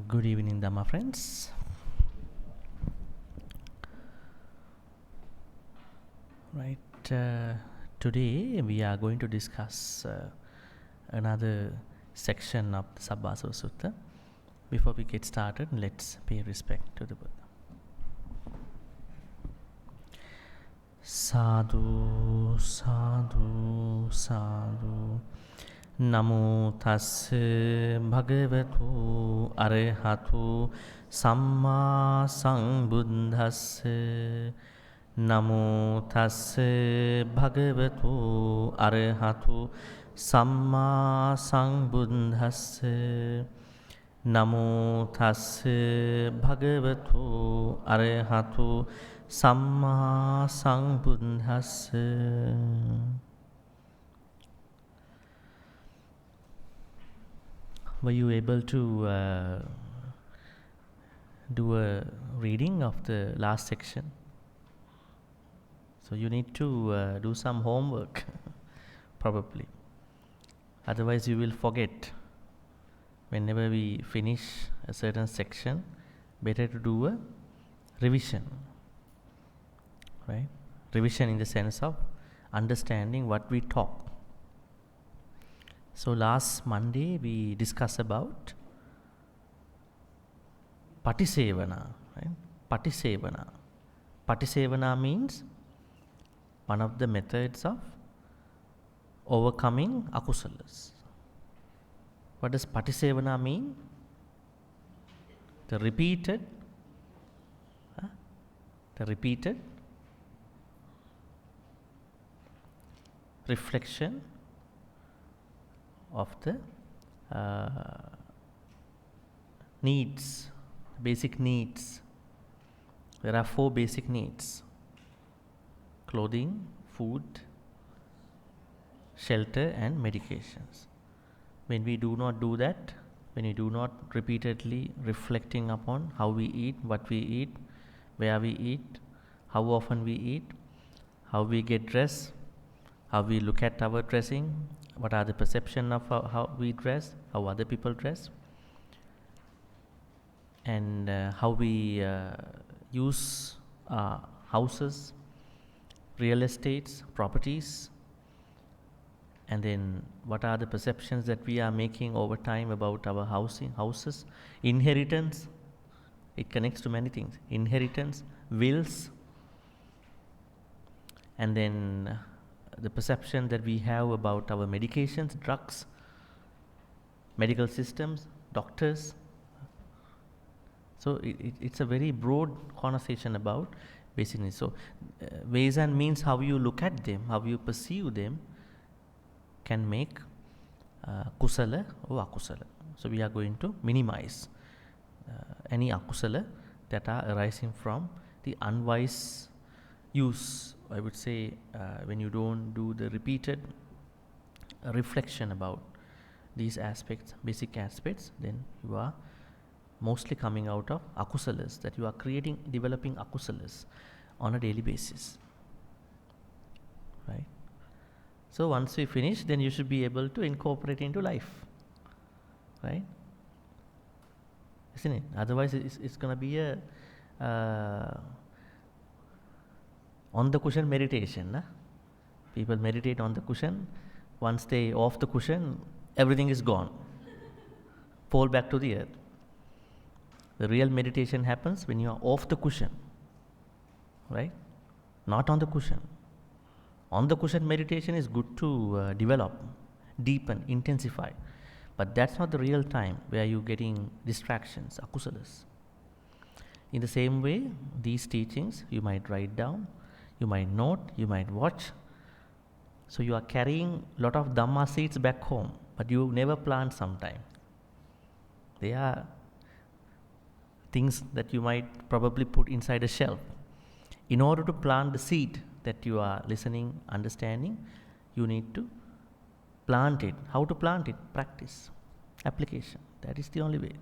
Good evening, Dhamma friends. Right, today we are going to discuss another section of the Sabbāsava Sutta. Before we get started, let's pay respect to the Buddha. Sadhu, sadhu, sadhu. Namo tassa bhagavatu arahatu samma sambuddhassa. Namo tassa bhagavatu arahatu samma sambuddhassa. Namo tassa bhagavatu arahatu samma sambuddhassa. Were you able to do a reading of the last section? So you need to do some homework probably. Otherwise you will forget. Whenever we finish a certain section, better to do a revision. Right? Revision in the sense of understanding what we talk. So last Monday we discussed about Patisevana. Right? Patisevana. Patisevana means one of the methods of overcoming akusalas. What does Patisevana mean? The repeated reflection of the needs, basic needs. There are 4 basic needs: clothing, food, shelter and medications. When we do not do that, when we do not repeatedly reflecting upon how we eat, what we eat, where we eat, how often we eat, how we get dressed, how we look at our dressing, what are the perception of how we dress, how other people dress, and how we use houses, real estates, properties, and then what are the perceptions that we are making over time about our houses, inheritance. It connects to many things: inheritance, wills, and then the perception that we have about our medications, drugs, medical systems, doctors. So it's a very broad conversation about basic needs. So ways and means how you look at them, how you perceive them, can make kusala or akusala. So we are going to minimize any akusala that are arising from the unwise use. I would say when you don't do the repeated reflection about these aspects, basic aspects, then you are mostly coming out of akusalas, that you are developing akusalas on a daily basis. Right? So once we finish, then you should be able to incorporate into life. Right? Isn't it? Otherwise it's going to be a on the cushion meditation. Nah? People meditate on the cushion. Once they off the cushion, everything is gone. Fall back to the earth. The real meditation happens when you are off the cushion. Right? Not on the cushion. On the cushion meditation is good to develop, deepen, intensify. But that's not the real time where you're getting distractions, akusalas. In the same way, these teachings you might write down, you might note, you might watch. So you are carrying a lot of Dhamma seeds back home, but you never plant sometime. They are things that you might probably put inside a shelf. In order to plant the seed that you are listening, understanding, you need to plant it. How to plant it? Practice, application. That is the only way.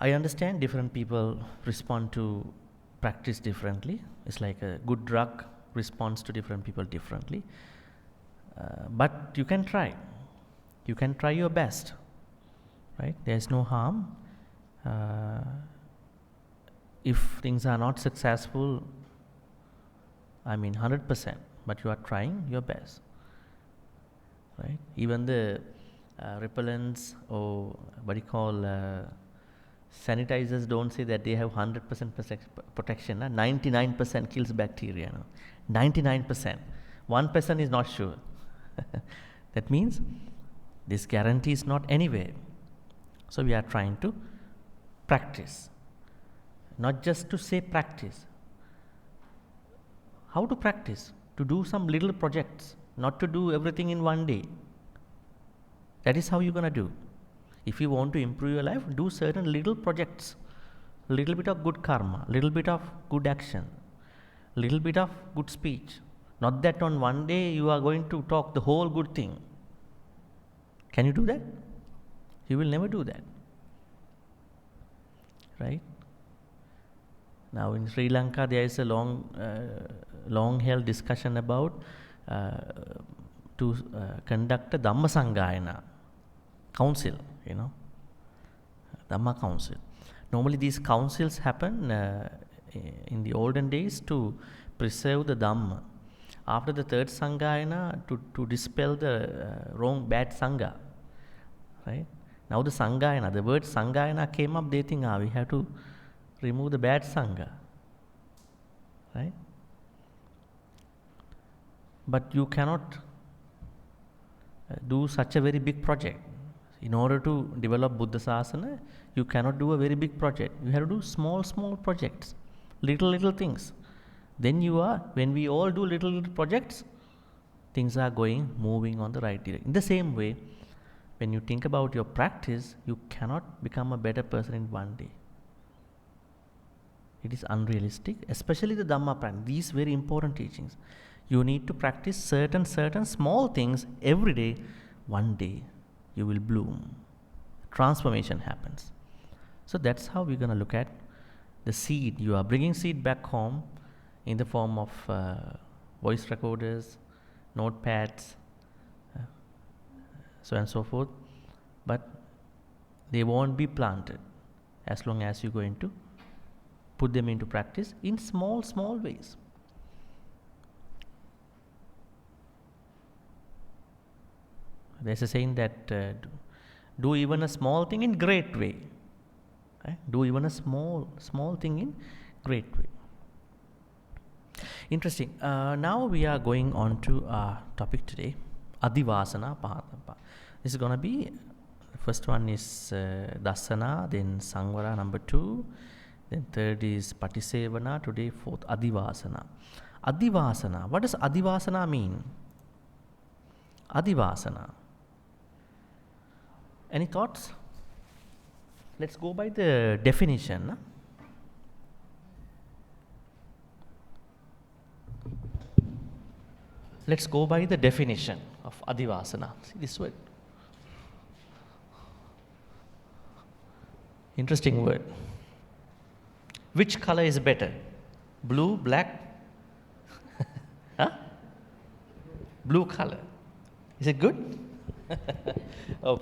I understand different people respond to practice differently. It's like a good drug responds to different people differently. But you can try. You can try your best. right? There is no harm. If things are not successful, 100%, but you are trying your best, right? Even the repellents or what you call sanitizers don't say that they have 100% protection. 99% kills bacteria. 99%. 1% is not sure. That means this guarantee is not anywhere. So we are trying to practice. Not just to say practice. How to practice? To do some little projects, not to do everything in one day. That is how you're going to do. If you want to improve your life, do certain little projects. Little bit of good karma, little bit of good action, little bit of good speech. Not that on one day you are going to talk the whole good thing. Can you do that? You will never do that. Right? Now in Sri Lanka there is a long held discussion about to conduct a Dhamma Sanghayana council, Dhamma council. Normally these councils happen in the olden days to preserve the Dhamma. After the third Sanghayana, to dispel the wrong bad Sangha. Right? Now the Sanghayana, the word Sanghayana came up, they think we have to remove the bad Sangha. Right? But you cannot do such a very big project. In order to develop Buddha Sasana, you cannot do a very big project. You have to do small projects, little things. Then when we all do little projects, things are moving on the right direction. In the same way, when you think about your practice, you cannot become a better person in one day. It is unrealistic, especially the Dhamma practice, these very important teachings. You need to practice certain small things every day. One day you will bloom. Transformation happens. So that's how we're going to look at the seed. You are bringing seed back home in the form of voice recorders, notepads, so and so forth. But they won't be planted as long as you're going to put them into practice in small ways. There's a saying that do even a small thing in great way. Right? Do even a small thing in great way. Interesting. Now we are going on to our topic today, Adivasana Pahatapa. This is going to be, the first one is Dasana, then Sangvara number 2, then third is Patisevana, today fourth Adivasana. Adivasana, what does Adivasana mean? Adivasana. Any thoughts? Let's go by the definition. Let's go by the definition of Adivasana. See this word. Interesting word. Which color is better? Blue, black? Huh? Blue color. Is it good? Oh.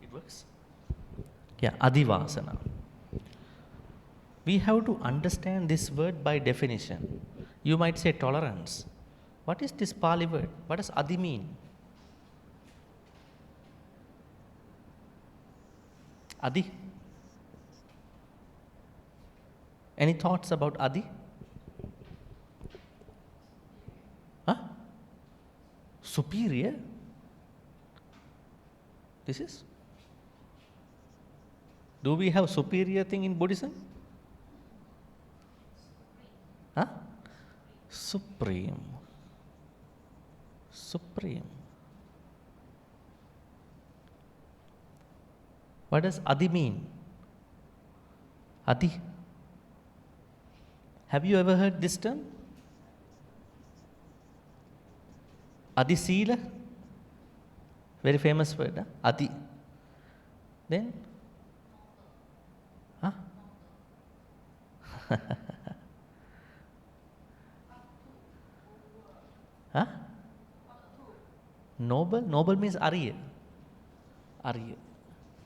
It works? Yeah, Adivasana. We have to understand this word by definition. You might say tolerance. What is this Pali word? What does Adi mean? Adi? Any thoughts about Adi? Huh? Superior? This is? Do we have superior thing in Buddhism? Huh? Supreme. What does Adi mean? Adi. Have you ever heard this term? Adi Sila? Very famous word, huh? Adi. Then? Huh? Huh? Noble? Noble means Arya. Arya.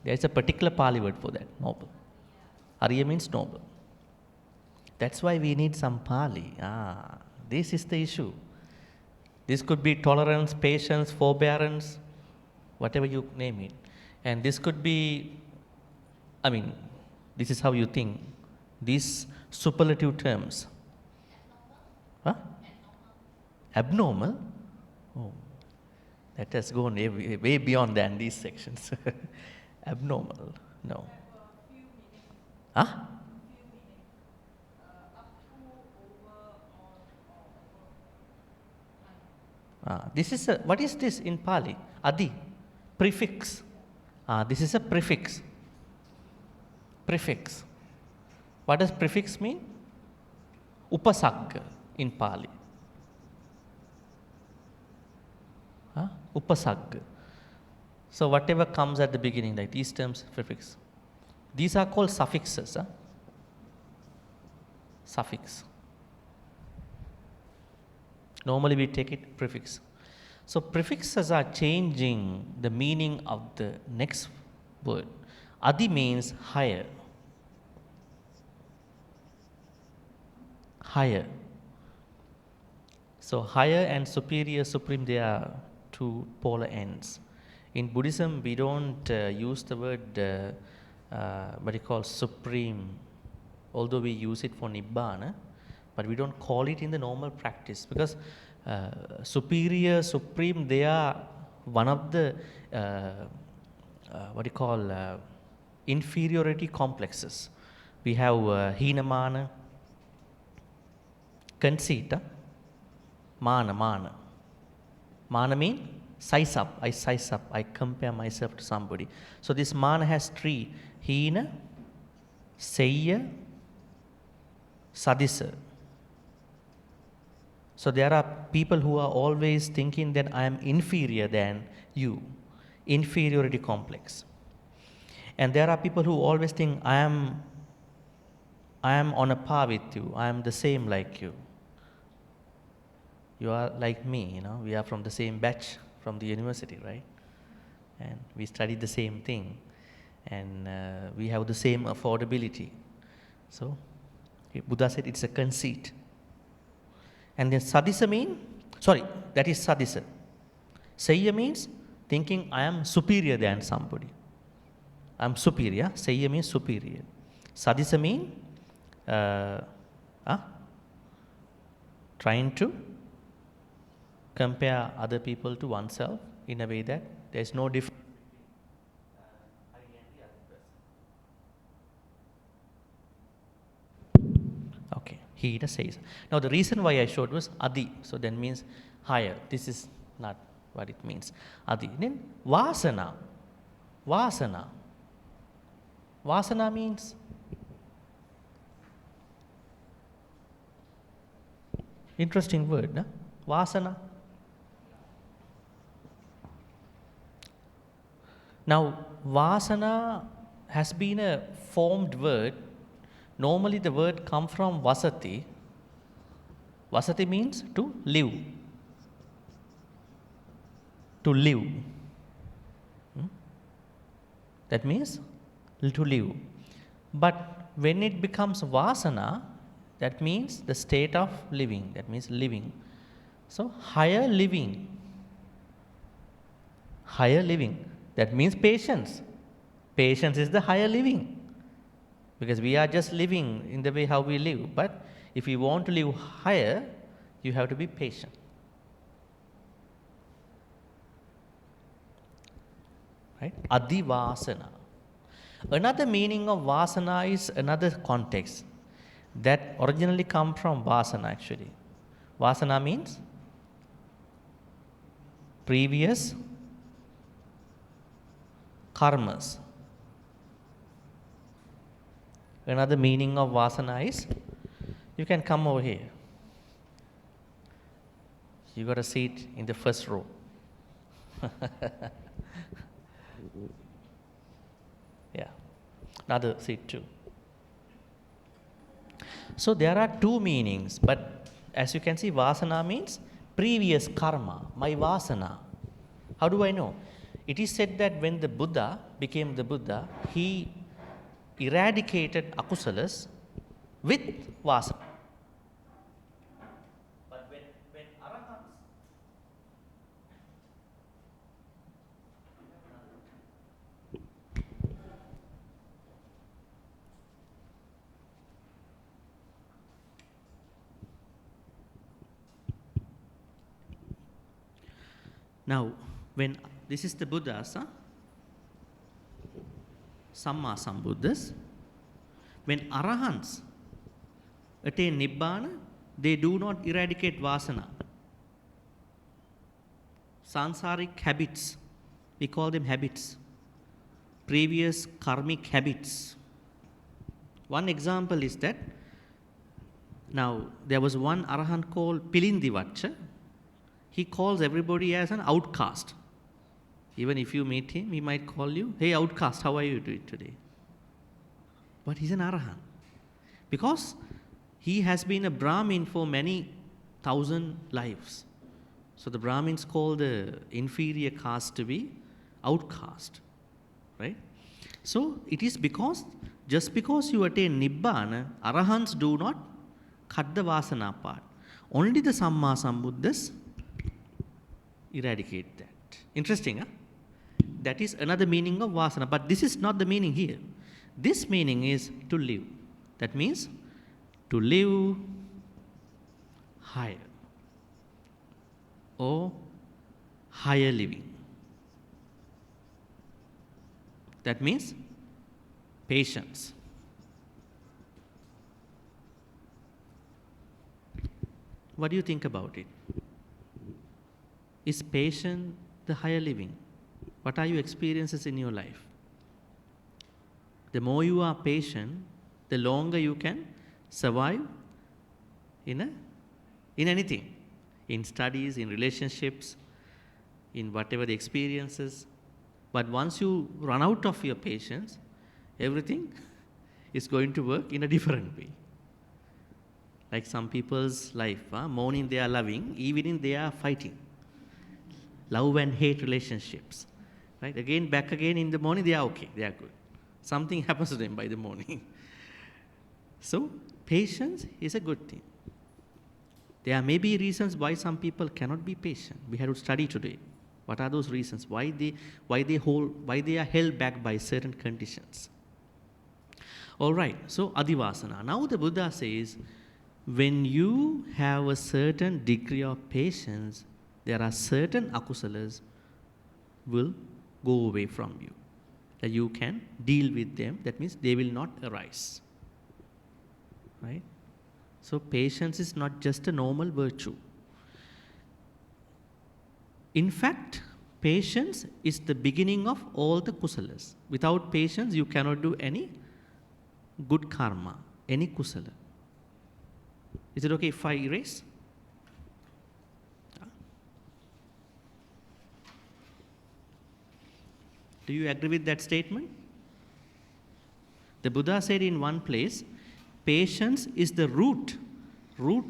There is a particular Pali word for that, noble. Arya means noble. That's why we need some Pali. This is the issue. This could be tolerance, patience, forbearance, whatever you name it. And this could be, this is how you think. These superlative terms. Huh? Abnormal? Oh, that has gone way beyond than these sections. Abnormal? No. Huh? This is what is this in Pali? Adi, prefix. This is a prefix. Prefix. What does prefix mean? Upasagga in Pali. Upasagga. So whatever comes at the beginning, like these terms, prefix. These are called suffixes. Suffix. Normally we take it prefix. So prefixes are changing the meaning of the next word. Adi means higher. Higher. So higher and superior, supreme, they are two polar ends. In Buddhism, we don't use the word what you call supreme, although we use it for Nibbana, but we don't call it in the normal practice because superior, supreme, they are one of the what you call inferiority complexes. We have Heenamana, conceit, Mana. Mana means size up. I size up. I compare myself to somebody. So this Mana has three: Heena, Seyya, Sadisa. So there are people who are always thinking that I am inferior than you. Inferiority complex. And there are people who always think I am on a par with you. I am the same like you. You are like me, we are from the same batch from the university, right? And we studied the same thing. And we have the same affordability. So, Buddha said it's a conceit. And then Sadisa that is Sadisa. Seyya means thinking I am superior than somebody. I am superior. Seyya means superior. Sadisa means trying to compare other people to oneself in a way that there is no difference between I and the other person. Okay, he says. Now the reason why I showed was Adi, so that means higher. This is not what it means. Adi. Then Vasana. Vasana means interesting word, no? Vasana. Now, Vasana has been a formed word. Normally the word comes from Vasati. Vasati means to live. To live. That means to live. But when it becomes Vasana, that means the state of living. That means living. So, higher living. Higher living. That means patience. Patience is the higher living. Because we are just living in the way how we live. But if you want to live higher, you have to be patient. Right? Adivasana. Another meaning of vasana is another context that originally come from vasana actually. Vasana means previous karmas. Another meaning of vasana is, you can come over here. You got a seat in the first row. Yeah, another seat too. So there are two meanings, but as you can see, vasana means previous karma, my vasana. How do I know? It is said that when the Buddha became the Buddha, he eradicated akusalas with vasana. But when arahants, now when this is the Buddhas, Sammāsambuddhas, when arahants attain nibbana, they do not eradicate vasana. Sansaric habits, we call them habits, previous karmic habits. One example is that, now there was one arahant called Pilindivacha. He calls everybody as an outcast. Even if you meet him, he might call you, hey outcast, how are you doing today? But he's an arahant. Because he has been a Brahmin for many thousand lives. So the Brahmins call the inferior caste to be outcast. Right? So it is because, just because you attain Nibbana, arahants do not cut the vasana part. Only the Sammāsambuddhas eradicate that. Interesting, huh? That is another meaning of vasana, but this is not the meaning here. This meaning is to live. That means to live higher or higher living. That means patience. What do you think about it? Is patience the higher living? What are your experiences in your life? The more you are patient, the longer you can survive in anything, in studies, in relationships, in whatever the experiences. But once you run out of your patience, everything is going to work in a different way. Like some people's life, morning they are loving, evening they are fighting. Love and hate relationships. Right? Again, back again in the morning, they are okay, they are good. Something happens to them by the morning. So, patience is a good thing. There may be reasons why some people cannot be patient. We have to study today. What are those reasons? Why they are held back by certain conditions. All right, so adivasana. Now the Buddha says, when you have a certain degree of patience, there are certain akusalas will go away from you. That you can deal with them. That means they will not arise. Right? So patience is not just a normal virtue. In fact, patience is the beginning of all the kusalas. Without patience, you cannot do any good karma, any kusala. Is it okay if I erase? Do you agree with that statement? The Buddha said in one place, patience is the root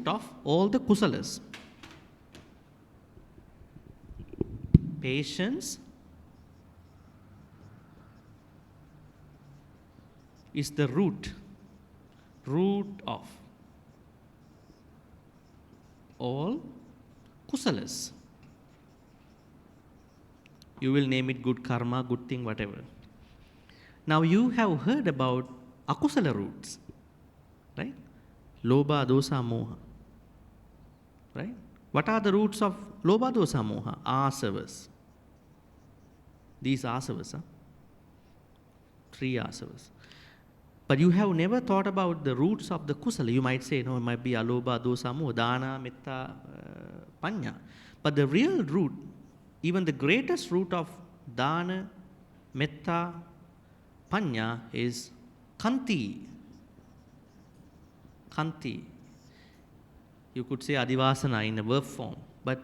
of all the kusalas. Patience is the root of all kusalas. You will name it good karma, good thing, whatever. Now you have heard about akusala roots, right? Lobha, dosa, moha. Right? What are the roots of lobha, dosa, moha? Āsavas. These āsavas, 3 āsavas. But you have never thought about the roots of the kusala. You might say, no, it might be alobha, dosa, moha, dana, metta, panya. But the real root, even the greatest root of dana, metta, panya is kanti, Kanti. You could say adivasana in a verb form, but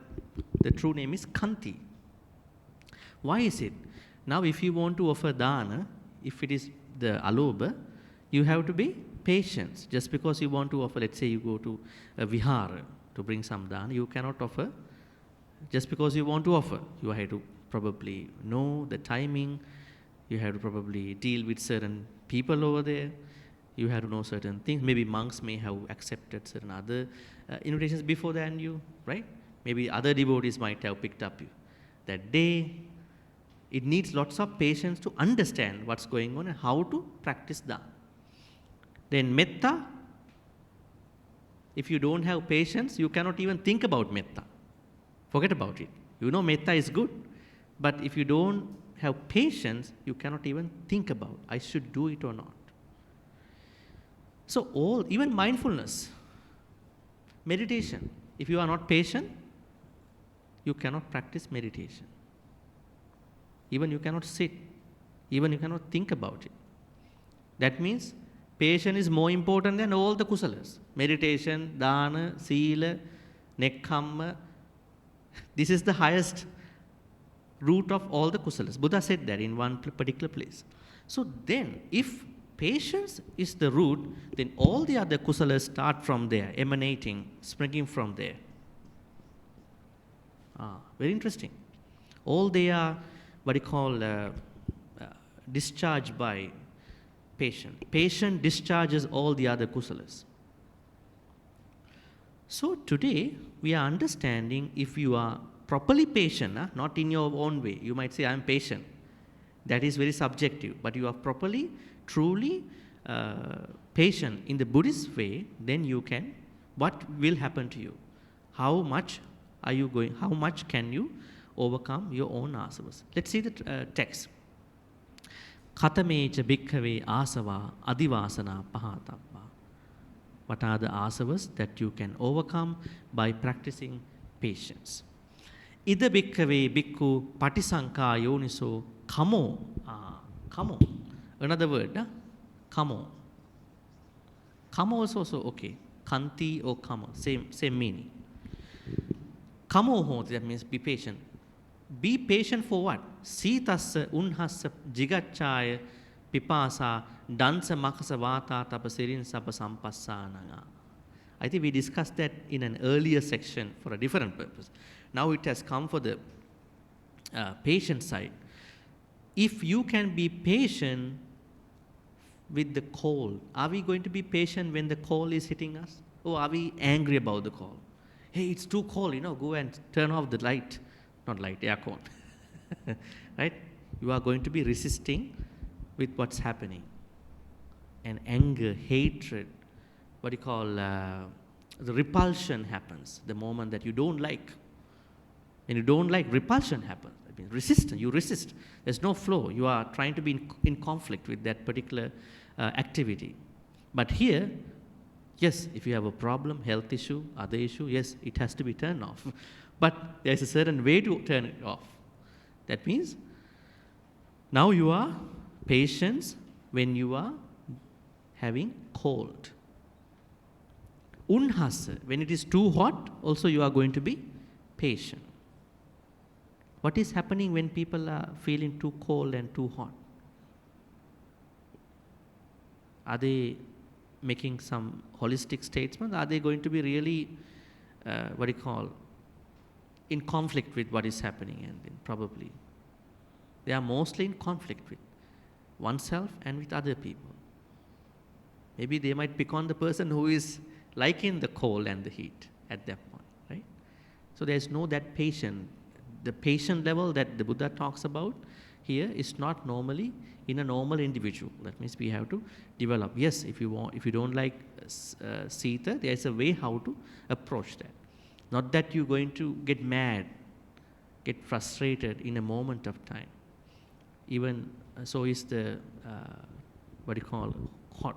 the true name is Kanti. Why is it? Now if you want to offer dana, if it is the alobha, you have to be patient. Just because you want to offer, let's say you go to a vihara to bring some dana, you cannot offer just because you want to offer. You have to probably know the timing, you have to probably deal with certain people over there, you have to know certain things. Maybe monks may have accepted certain other invitations before than you, right? Maybe other devotees might have picked up you that day. It needs lots of patience to understand what's going on and how to practice dana. Then metta, if you don't have patience, you cannot even think about metta. Forget about it. You know metta is good, but if you don't have patience, you cannot even think about, I should do it or not. So even mindfulness, meditation, if you are not patient, you cannot practice meditation. Even you cannot sit, even you cannot think about it. That means patience is more important than all the kusalas. Meditation, dana, sila, nekkhamma. This is the highest root of all the kusalas. Buddha said that in one particular place. So then, if patience is the root, then all the other kusalas start from there, emanating, springing from there. Very interesting. All they are what you call discharged by patience. Patience discharges all the other kusalas. So today we are understanding if you are properly patient, not in your own way. You might say, I am patient. That is very subjective. But you are properly, truly patient in the Buddhist way, then you can, what will happen to you? How much can you overcome your own āsavas? Let's see the text. Katamecha bhikkhave āsava adivasana pahatabba. What are the āsavas that you can overcome by practicing patience? Ida bhikkhave bhikkhu patisankha yoniso kamo. Kamo. Another word, kamo. Kamo is also okay. Kanti or kamo, same meaning. Kamo hoti, that means be patient. Be patient for what? Sitassa unhassa jigacchaya pipasa dansa makasa vata tapasirin sapa sampassananga. I think we discussed that in an earlier section for a different purpose. Now it has come for the patient side. If you can be patient with the cold, are we going to be patient when the cold is hitting us? Or are we angry about the cold? Hey, it's too cold, go and turn off the light. Not light, aircon. Right? You are going to be resisting with what's happening. And anger, hatred, the repulsion happens the moment that you don't like. When you don't like, repulsion happens. I mean, resistance, you resist. There's no flow. You are trying to be in conflict with that particular activity. But here, yes, if you have a problem, health issue, other issue, yes, it has to be turned off. But there's a certain way to turn it off. That means now you are patient when you are having cold. Unhasa, when it is too hot, also you are going to be patient. What is happening when people are feeling too cold and too hot? Are they making some holistic statements? Are they going to be really, in conflict with what is happening? And then probably they are mostly in conflict with oneself and with other people. Maybe they might pick on the person who is liking the cold and the heat at that point, right? So there's no that patient. The patient level that the Buddha talks about here is not normally in a normal individual. That means we have to develop. Yes, if you don't like Sita, there's a way how to approach that. Not that you're going to get mad, get frustrated in a moment of time. Even so is the hot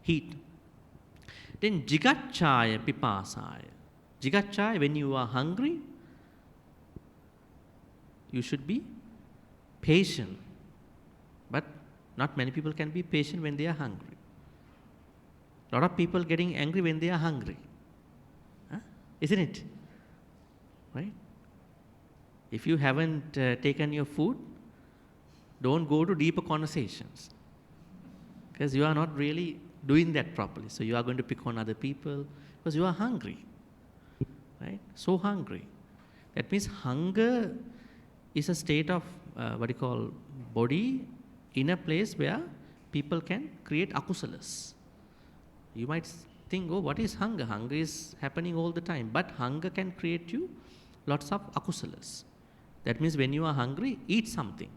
heat. Then jigacchaya pipasaya. Jigacchaya, when you are hungry, you should be patient. But not many people can be patient when they are hungry. A lot of people getting angry when they are hungry. Huh? Isn't it? Right? If you haven't taken your food, don't go to deeper conversations. Because you are not really doing that properly. So you are going to pick on other people because you are hungry. Right? So hungry. That means hunger is a state of body in a place where people can create akusalas. You might think, oh, what is hunger? Hunger is happening all the time. But hunger can create you lots of akusalas. That means when you are hungry, eat something.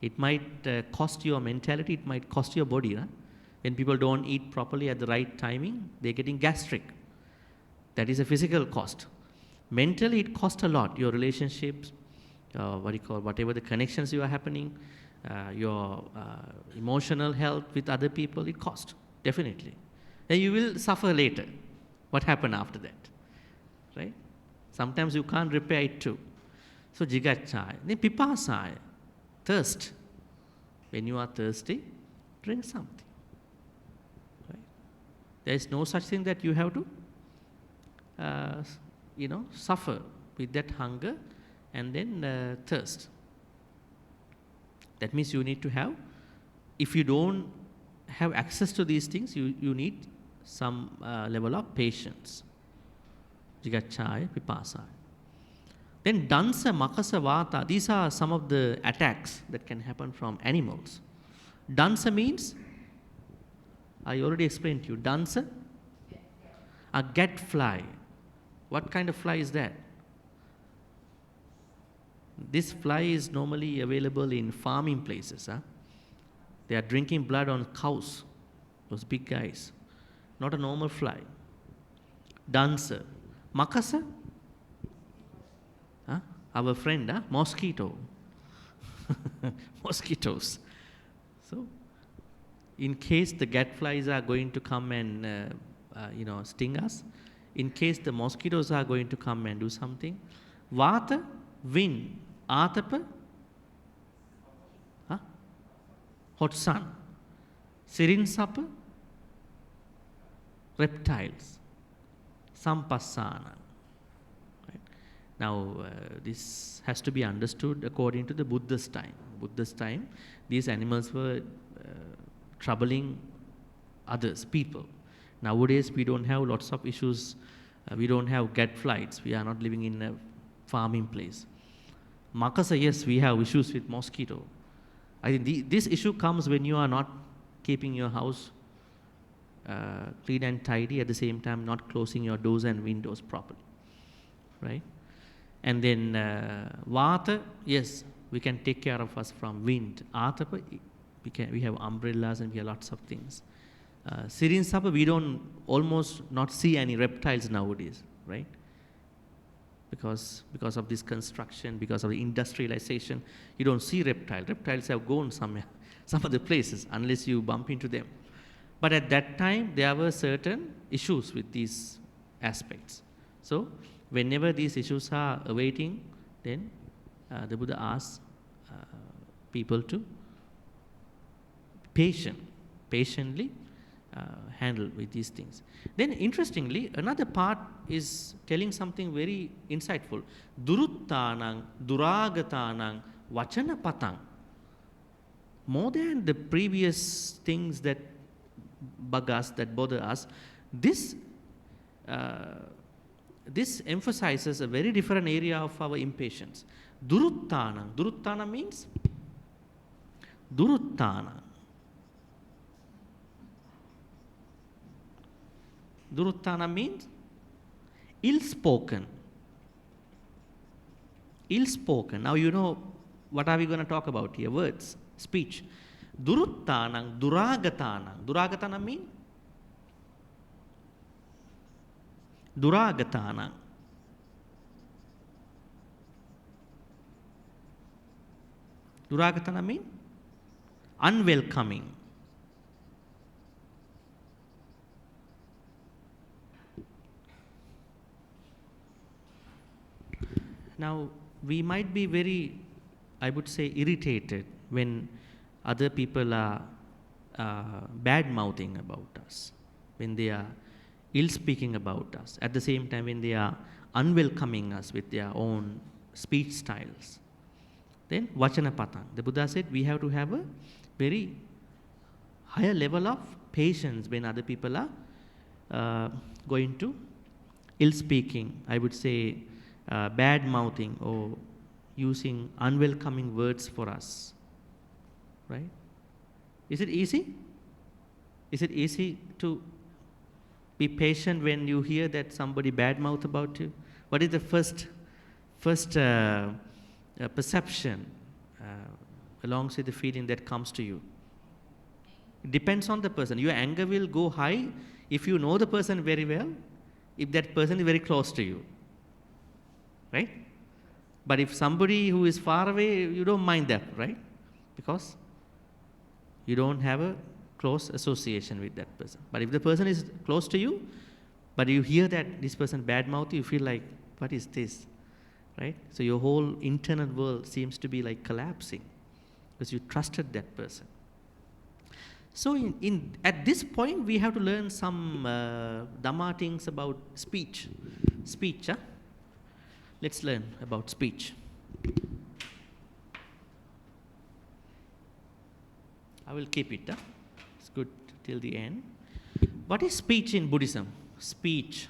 It might cost your mentality, it might cost your body. Right? When people don't eat properly at the right timing, they're getting gastric. That is a physical cost. Mentally, it costs a lot. Your relationships, whatever the connections you are happening, your emotional health with other people, it costs, definitely. Then you will suffer later. What happened after that? Right? Sometimes you can't repair it too. So, jigachaya. Then pipasaya. Thirst. When you are thirsty, drink something. Right? There is no such thing that you have to suffer with that hunger and then thirst. That means you need to have, if you don't have access to these things, you need some level of patience. Jigachaya, pipasaya. Then dansa, makasa, vata, these are some of the attacks that can happen from animals. Dansa means, I already explained to you, dansa, a get fly. What kind of fly is that? This fly is normally available in farming places. Huh? They are drinking blood on cows, those big guys. Not a normal fly. Dancer. Makasa? Huh? Our friend, huh? Mosquito. Mosquitoes. So, in case the gadflies are going to come and sting us, in case the mosquitoes are going to come and do something, vata, wind, atapa, hot sun, sirinsapa, reptiles, sampassana. Right? Now, this has to be understood according to the Buddha's time. Buddha's time, these animals were troubling others, people. Nowadays, we don't have lots of issues. We don't have gadflies. We are not living in a farming place. Makasa, yes, we have issues with mosquito. I think this issue comes when you are not keeping your house clean and tidy, at the same time not closing your doors and windows properly. Right? And then vata, yes, we can take care of us from wind. Atapa, we have umbrellas and we have lots of things. Sirinsapa, we don't almost not see any reptiles nowadays, right? Because of this construction, because of the industrialization, you don't see reptiles. Reptiles have gone some other places unless you bump into them. But at that time, there were certain issues with these aspects. So, whenever these issues are awaiting, then the Buddha asks people to patiently handle with these things. Then interestingly, another part is telling something very insightful. Duruttanang, duragatanang, vachana patang. More than the previous things that bug us, that bother us, this emphasizes a very different area of our impatience. Duruttanang. Duruttanang means duruttanang. Duruttana means ill-spoken. Ill-spoken. Now you know what are we going to talk about here? Words, speech. Duruttanang, duragatanang. Duragatanang means duragatanang. Duragatanang means unwelcoming. Now, we might be very, I would say, irritated when other people are bad mouthing about us, when they are ill speaking about us, at the same time when they are unwelcoming us with their own speech styles, then vachana patang. The Buddha said we have to have a very higher level of patience when other people are going to ill speaking, I would say bad mouthing or using unwelcoming words for us. Right? Is it easy? Is it easy to be patient when you hear that somebody bad mouth about you? What is the first perception alongside the feeling that comes to you? It depends on the person. Your anger will go high if you know the person very well, if that person is very close to you. Right? But if somebody who is far away, you don't mind that, right? Because you don't have a close association with that person. But if the person is close to you, but you hear that this person bad mouth, you feel like, what is this? Right? So your whole internal world seems to be like collapsing because you trusted that person. So at this point, we have to learn some Dhamma things about speech. Speech, huh? Let's learn about speech. I will keep it. Huh? It's good till the end. What is speech in Buddhism? Speech.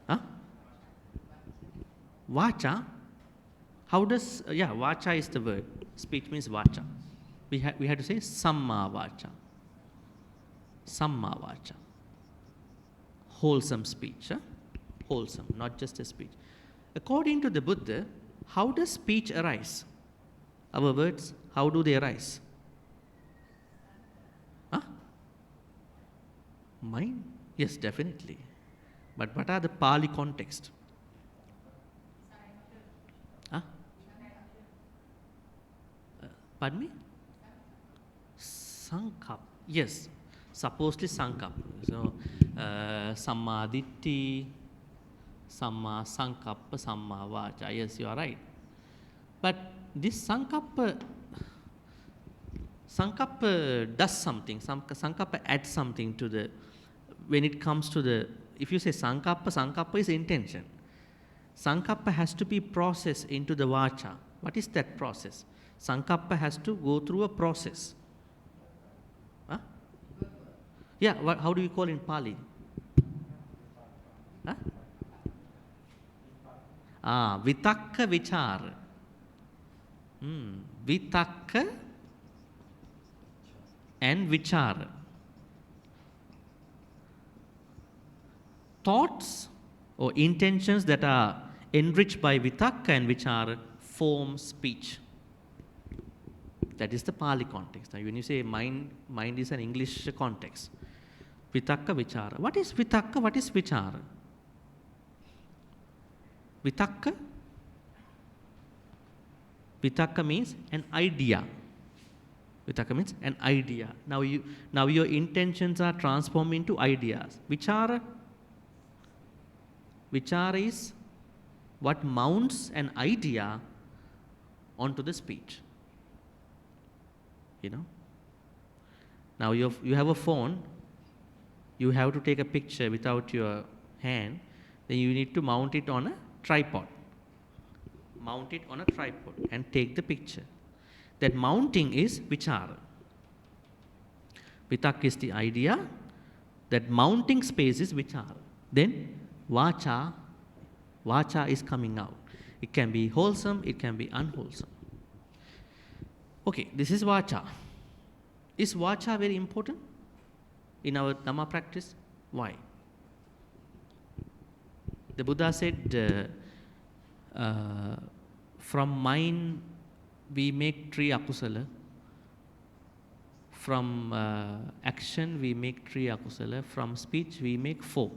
Huh? Vacha. How does, vacha is the word. Speech means vacha. We had to say samma vacha. Samma vacha. Wholesome speech. Huh? Wholesome, not just a speech. According to the Buddha, how does speech arise? Our words, how do they arise? Huh? Mind? Yes, definitely. But what are the Pali context? Huh? Pardon me? Sankap. Yes, supposedly sankap. So, samma ditti, samma sankappa, samma vacha. Yes, you are right. But this sankappa does something. Sankappa adds something to the, when it comes to the, if you say sankappa is intention. Sankappa has to be processed into the vacha. What is that process? Sankappa has to go through a process. Huh? Yeah, how do you call it in Pali? Huh? Vitakka vichara. Vitakka and vichara. Thoughts or intentions that are enriched by vitakka and vichara form speech. That is the Pali context. Now, when you say mind is an English context. Vitakka, vichara. What is vitakka? What is vichara? Vitakka? Vitakka means an idea. Vitakka means an idea. Now your intentions are transformed into ideas. Vichara is what mounts an idea onto the speech. You know? Now you have a phone, you have to take a picture without your hand, then you need to mount it on a tripod. Mount it on a tripod and take the picture. That mounting is vichara. Vitakka is the idea, that mounting space is vichara. Then vacha is coming out. It can be wholesome, it can be unwholesome. Okay, this is vacha. Is vacha very important in our Dhamma practice? Why? The Buddha said, from mind we make 3 akusala. From action we make 3 akusala. From speech we make 4.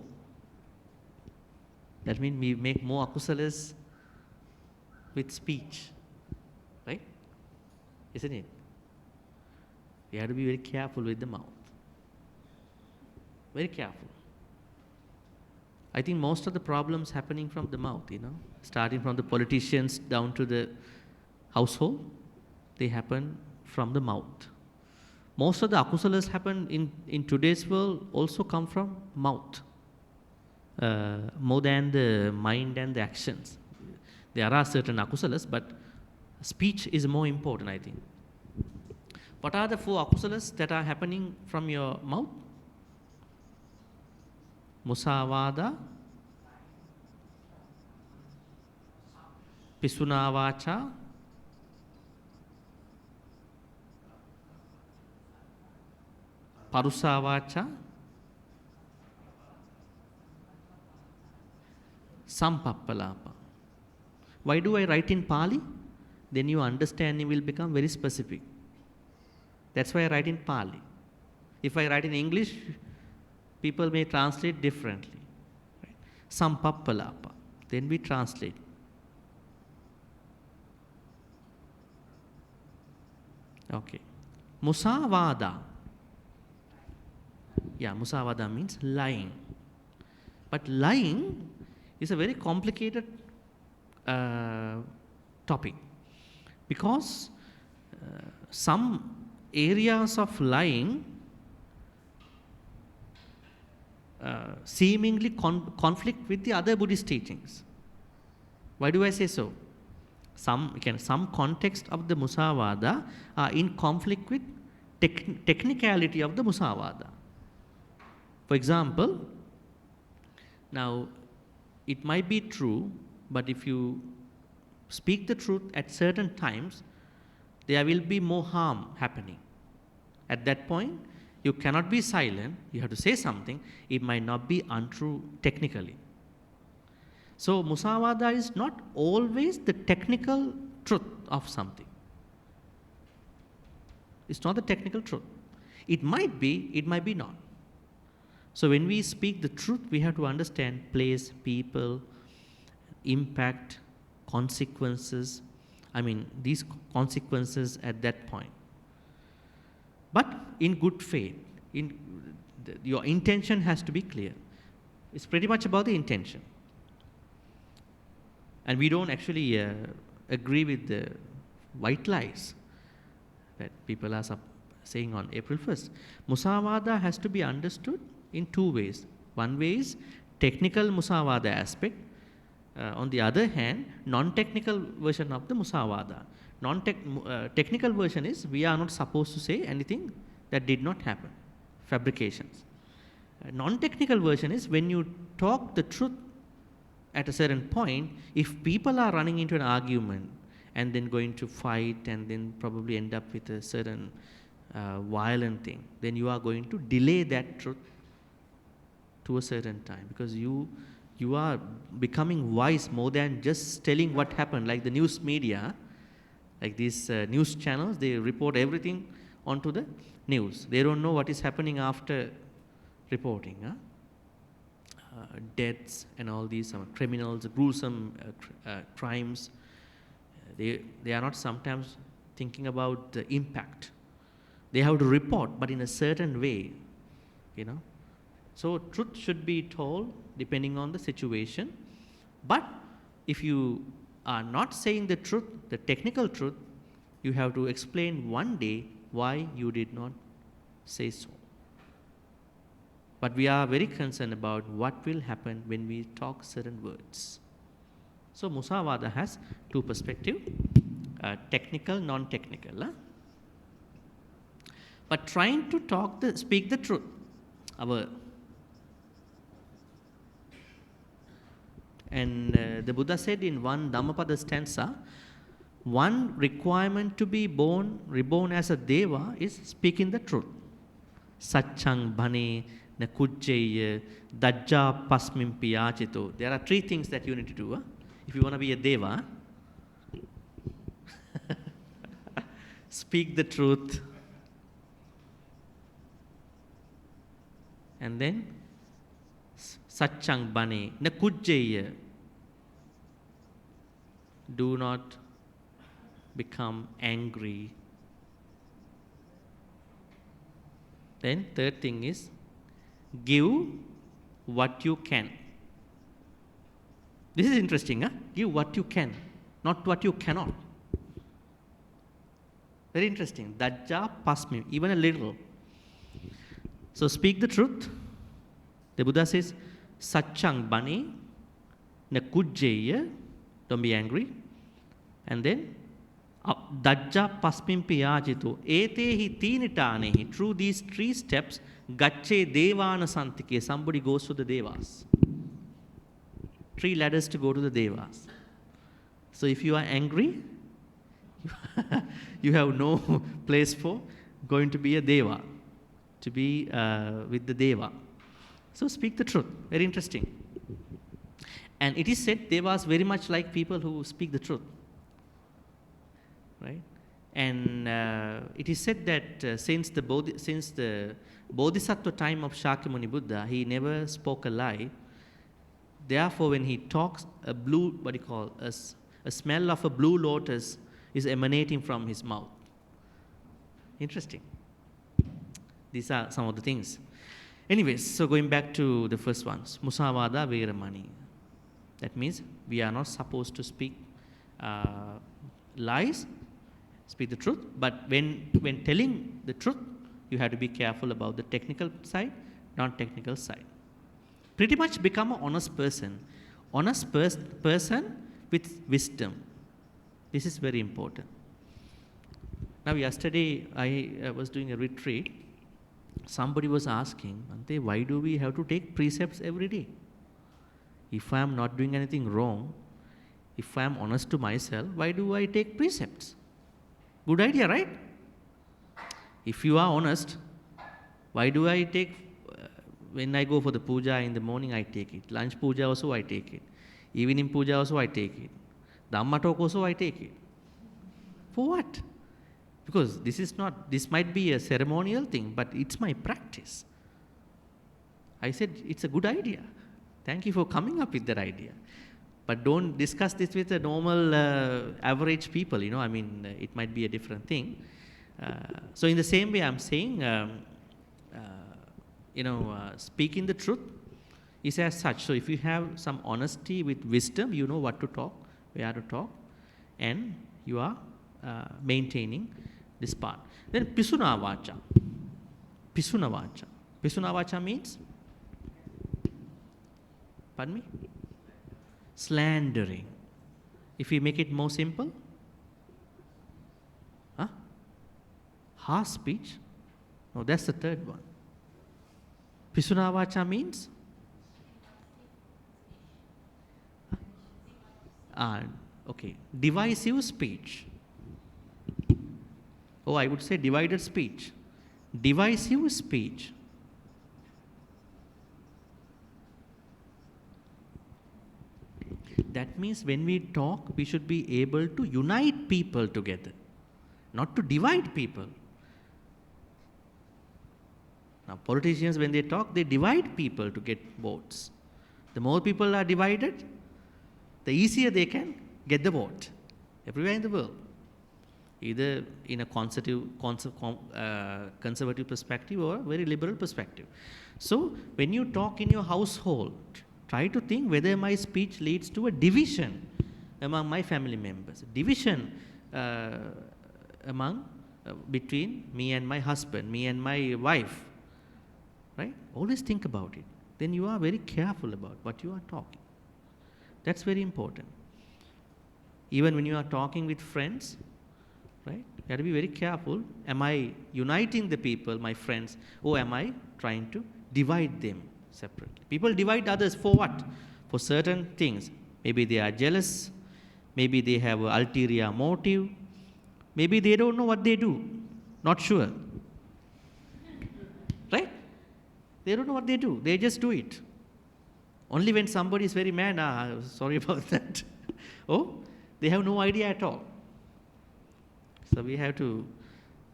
That means we make more akusalas with speech. Right? Isn't it? We have to be very careful with the mouth. Very careful. I think most of the problems happening from the mouth, starting from the politicians down to the household. they happen from the mouth. Most of the akusalas happen in today's world also come from mouth, more than the mind and the actions. There are certain akusalas, but speech is more important, I think. What are the 4 akusalas that are happening from your mouth? Musavada, Pisunavacha, Parusavacha, Sampappalapa. Why do I write in Pali? Then your understanding will become very specific. That's why I write in Pali. If I write in English, people may translate differently. Right? Sampappalapa. Then we translate. Okay. Musavada. Yeah, Musavada means lying. But lying is a very complicated topic, because some areas of lying seemingly conflict with the other Buddhist teachings. Why do I say so? Some context of the Musavada are in conflict with technicality of the Musavada. For example, now it might be true, but if you speak the truth at certain times, there will be more harm happening. At that point, you cannot be silent, you have to say something. It might not be untrue technically. So Musavada is not always the technical truth of something. It's not the technical truth. It might be, it might be not. So when we speak the truth, we have to understand place, people, impact, consequences. I mean, these consequences at that point. But in good faith, your intention has to be clear. It's pretty much about the intention. And we don't actually agree with the white lies that people are saying on April 1st. Musavada has to be understood in 2 ways. One way is technical Musavada aspect. On the other hand, non-technical version of the Musavada. Technical version is we are not supposed to say anything that did not happen, fabrications. Non-technical version is when you talk the truth at a certain point, if people are running into an argument and then going to fight and then probably end up with a certain violent thing, then you are going to delay that truth to a certain time, because you are becoming wise more than just telling what happened. Like the news media, like these news channels, they report everything onto the news. They don't know what is happening after reporting. Deaths and all these criminals, gruesome crimes. They are not sometimes thinking about the impact. They have to report, but in a certain way, you know. So truth should be told depending on the situation. But if you are not saying the truth, the technical truth, you have to explain one day why you did not say so. But we are very concerned about what will happen when we talk certain words. So Musavada has 2 perspectives, technical, non-technical. But trying to speak the truth. The Buddha said in one Dhammapada stanza, one requirement to be reborn as a Deva is speaking the truth. Satchang Bhane na kujjaya dajja pasmimpi yachito. There are 3 things that you need to do if you want to be a Deva. Speak the truth. And then Satchang Bhane na kujjaya. Do not become angry. Then 3rd thing is give what you can. This is interesting. Give what you can, not what you cannot. Very interesting. Dajja pasmi, even a little. So speak the truth. The Buddha says, Satchang bani, na kujjeya, don't be angry. And then, Dajja pasmimpi yajitu, etehi tinitanehi, through these 3 steps, Gacche devana santike, somebody goes to the devas. 3 ladders to go to the devas. So if you are angry, you have no place for going to be a deva, to be with the deva. So speak the truth. Very interesting. And it is said devas very much like people who speak the truth. Right? And it is said that since the Bodhisattva time of Shakyamuni Buddha, he never spoke a lie. Therefore, when he talks, a smell of a blue lotus is emanating from his mouth. Interesting. These are some of the things. Anyways, so going back to the first ones, Musavada Veramani. That means we are not supposed to speak lies, speak the truth. But when telling the truth, you have to be careful about the technical side, non-technical side. Pretty much become an honest person. Honest person with wisdom. This is very important. Now, yesterday I was doing a retreat. Somebody was asking, Bhante, why do we have to take precepts every day? If I am not doing anything wrong, if I am honest to myself, why do I take precepts? Good idea, right? If you are honest, why do I take, when I go for the puja in the morning, I take it. Lunch puja also I take it. Evening puja also I take it. Dhamma talk also I take it. For what? Because this might be a ceremonial thing, but it's my practice. I said, it's a good idea. Thank you for coming up with that idea. But don't discuss this with a normal average people, it might be a different thing. So in the same way, I'm saying, speaking the truth is as such. So if you have some honesty with wisdom, you know what to talk, where to talk, and you are maintaining this part. Then Pisuna Vacha. Pisuna Vacha. Pisuna Vacha means? Pardon me? Slandering. If we make it more simple, harsh speech. No, that's the third one. Pisuna Vacha means? Okay. Divisive speech. Oh, I would say divided speech. Divisive speech. That means when we talk, we should be able to unite people together, not to divide people. Now, politicians, when they talk, they divide people to get votes. The more people are divided, the easier they can get the vote everywhere in the world, either in a conservative perspective or a very liberal perspective. So, when you talk in your household, try to think whether my speech leads to a division among my family members, division between me and my husband, me and my wife, right? Always think about it. Then you are very careful about what you are talking. That's very important. Even when you are talking with friends, right? You have to be very careful. Am I uniting the people, my friends, or am I trying to divide them separately? People divide others for what? For certain things. Maybe they are jealous. Maybe they have an ulterior motive. Maybe they don't know what they do. Not sure. Right? They don't know what they do. They just do it. Only when somebody is very mad, sorry about that. Oh, they have no idea at all. So we have to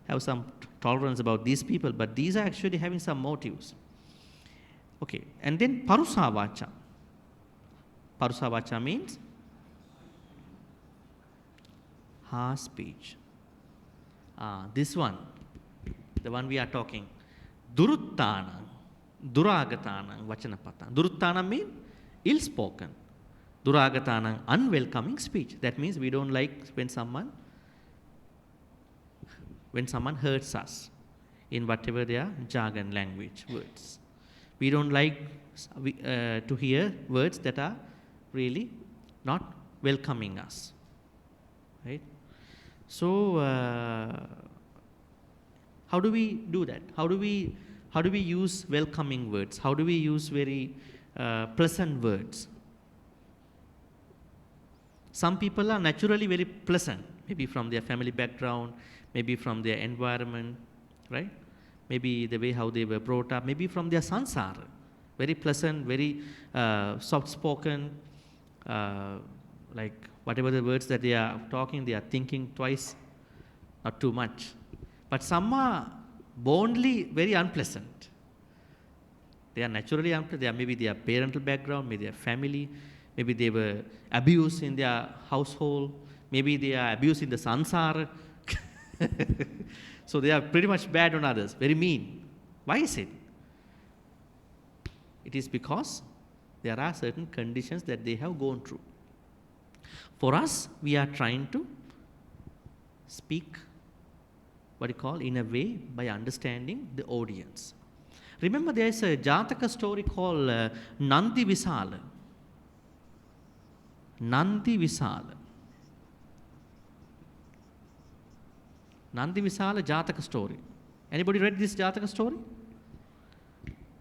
have some tolerance about these people, but these are actually having some motives. Okay, and then Parusa Vacha. Parusa Vacha means harsh speech. This one, the one we are talking, Duruttanam, Duragatanam, Vachanapata. Duruttanam means ill-spoken. Duragatanam, unwelcoming speech. That means we don't like when someone when someone hurts us in whatever their jargon language words. We don't like to hear words that are really not welcoming us, right? So how do we do that? How do we use welcoming words? How do we use very pleasant words? Some people are naturally very pleasant, maybe from their family background, maybe from their environment, right? Maybe the way how they were brought up, maybe from their sansara. Very pleasant, very soft-spoken, like whatever the words that they are talking, they are thinking twice, not too much. But some are bornly very unpleasant. They are naturally unpleasant. They are maybe their parental background, maybe their family, maybe they were abused in their household, maybe they are abused in the sansara. So they are pretty much bad on others, very mean. Why is it? It is because there are certain conditions that they have gone through. For us, we are trying to speak, in a way by understanding the audience. Remember, there is a Jataka story called Nandi Visala. Nandi Visala. Nandi Visala Jataka story. Anybody read this Jataka story?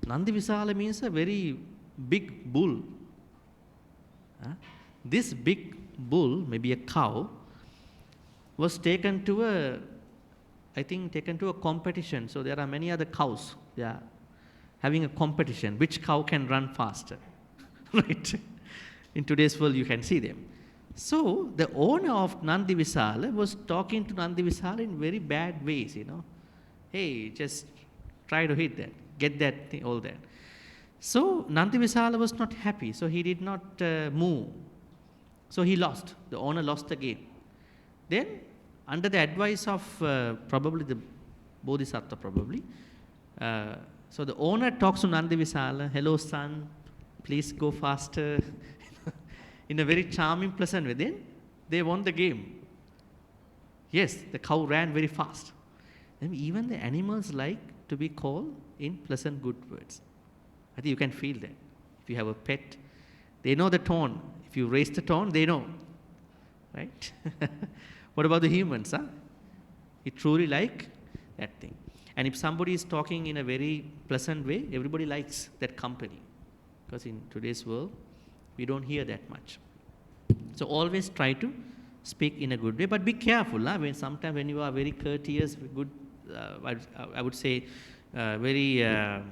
Nandi Visala means a very big bull. This big bull, maybe a cow, was taken to a competition. So there are many other cows. They are having a competition. Which cow can run faster? Right? In today's world, you can see them. So the owner of Nandi Visala was talking to Nandi Visala in very bad ways, Hey, just try to hit that, get that thing, all that. So Nandi Visala was not happy, so he did not move. So he lost. The owner lost the game. Then, under the advice of probably the Bodhisattva, so the owner talks to Nandi Visala, hello son, please go faster, in a very charming, pleasant way. Then they won the game. Yes, the cow ran very fast. And even the animals like to be called in pleasant, good words. I think you can feel that. If you have a pet, they know the tone. If you raise the tone, they know. Right? What about the humans? It truly like that thing. And if somebody is talking in a very pleasant way, everybody likes that company. Because in today's world, we don't hear that much. So always try to speak in a good way, but be careful. Sometimes when you are very courteous, good, I would say, very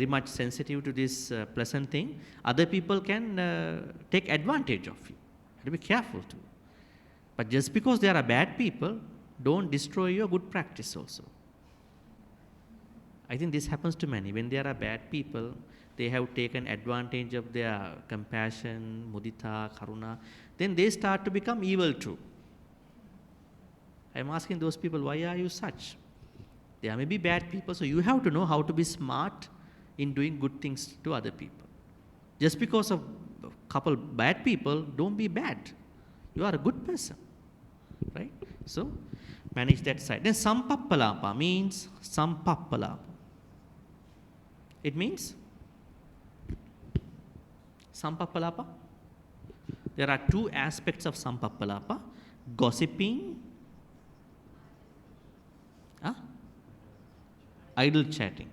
much sensitive to this pleasant thing, other people can take advantage of you. You have to be careful too. But just because there are bad people, don't destroy your good practice also. I think this happens to many. When there are bad people, they have taken advantage of their compassion, mudita, karuna, then they start to become evil too. I am asking those people, why are you such? There may be bad people, so you have to know how to be smart in doing good things to other people. Just because of a couple bad people, don't be bad. You are a good person, right? So, manage that side. Then sampappalapa means sampappalapa. It means sampappalapa. There are two aspects of sampappalapa: gossiping, idle chatting.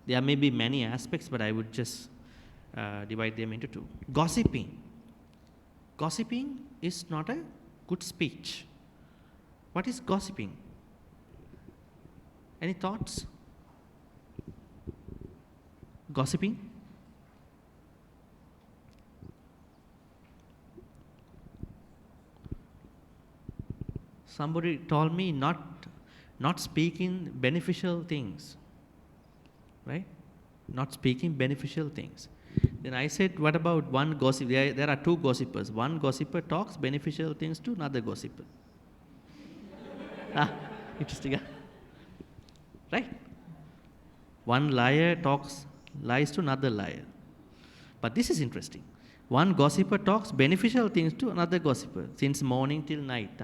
There may be many aspects, but I would just divide them into two. Gossiping. Gossiping is not a good speech. What is gossiping? Any thoughts? Gossiping? Somebody told me not speaking beneficial things, right? Not speaking beneficial things. Then I said, what about one gossip? There are two gossipers. One gossiper talks beneficial things to another gossiper. Interesting, right? One liar talks lies to another liar. But this is interesting. One gossiper talks beneficial things to another gossiper since morning till night.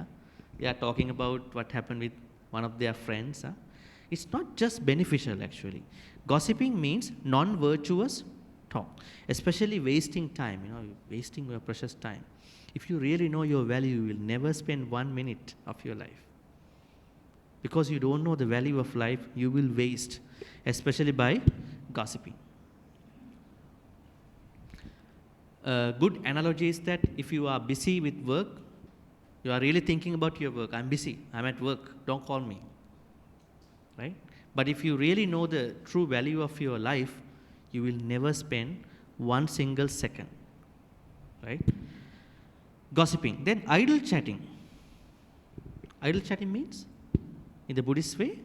They are talking about what happened with one of their friends. Huh? It's not just beneficial actually. Gossiping means non-virtuous talk, especially wasting time, wasting your precious time. If you really know your value, you will never spend 1 minute of your life. Because you don't know the value of life, you will waste, especially by gossiping. A good analogy is that if you are busy with work, you are really thinking about your work. I'm busy, I'm at work, don't call me. Right? But if you really know the true value of your life, you will never spend 1 single second. Right? Gossiping. Then idle chatting. Idle chatting means, in the Buddhist way,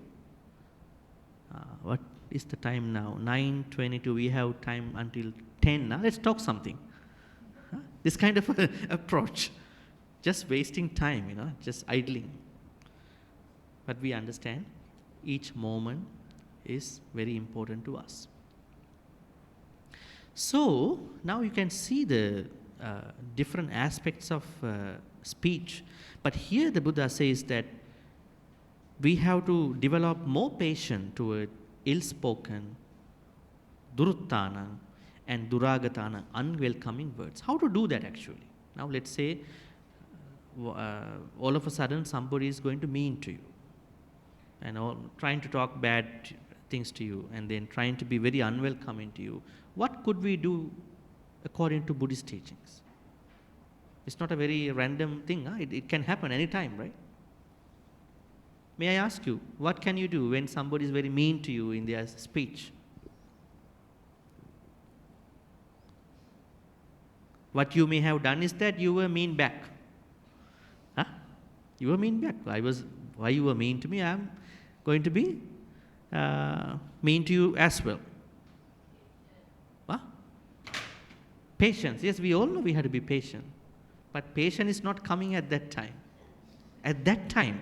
what is the time now? 9:22. We have time until 10. Now let's talk something. This kind of approach, just wasting time, just idling. But we understand each moment is very important to us. So now you can see the different aspects of speech. But here the Buddha says that we have to develop more patience toward ill-spoken, duruttana, and duragatana, unwelcoming words. How to do that actually? Now let's say all of a sudden somebody is going to mean to you and trying to talk bad things to you and then trying to be very unwelcoming to you. What could we do according to Buddhist teachings? It's not a very random thing. It can happen anytime, right? May I ask you, what can you do when somebody is very mean to you in their speech? What you may have done is that you were mean back. Huh? You were mean back. Why you were mean to me, I am going to be mean to you as well. Huh? Patience. Yes, we all know we have to be patient. But patience is not coming at that time. At that time,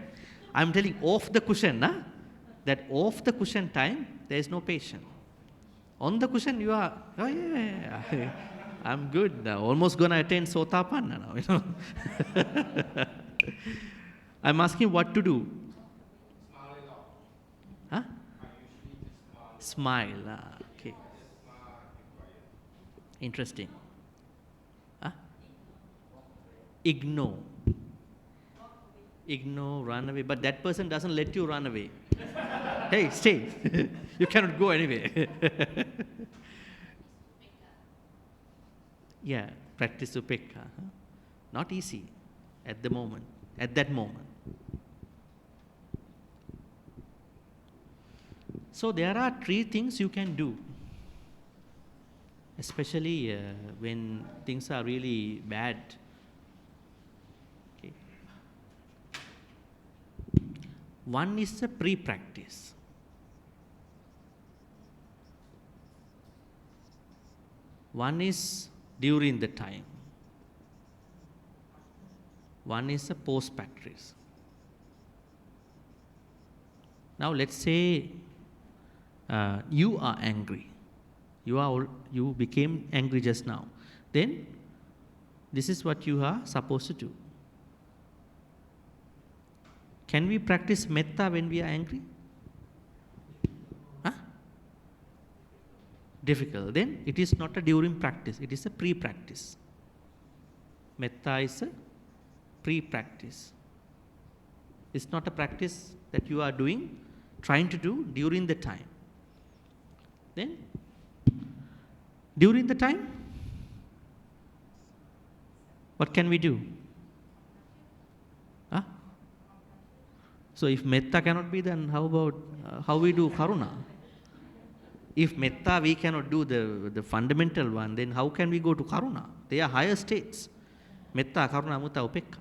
I'm telling off the cushion, that off the cushion time, there is no patience. On the cushion, you are, oh yeah. I'm good now, almost going to attend Sotapanna now, I'm asking what to do. Smile it off. Huh? I usually just Smile. Okay. Interesting. Huh? Ignore, run away. But that person doesn't let you run away. Hey, stay. You cannot go anyway. Yeah, practice upekha. Not easy at that moment. So there are 3 things you can do, especially when things are really bad. Okay. One is a pre-practice. One is during the time. One is a post-practice. Now let's say you are angry. You became angry just now. Then this is what you are supposed to do. Can we practice metta when we are angry? Difficult. Then it is not a during practice, it is a pre-practice. Metta is a pre-practice. It's not a practice that you are trying to do during the time. Then, during the time, what can we do? So if metta cannot be, then how about how we do karuna? If metta we cannot do the fundamental one, then how can we go to karuna? They are higher states. Metta, karuna, mudita, upekka.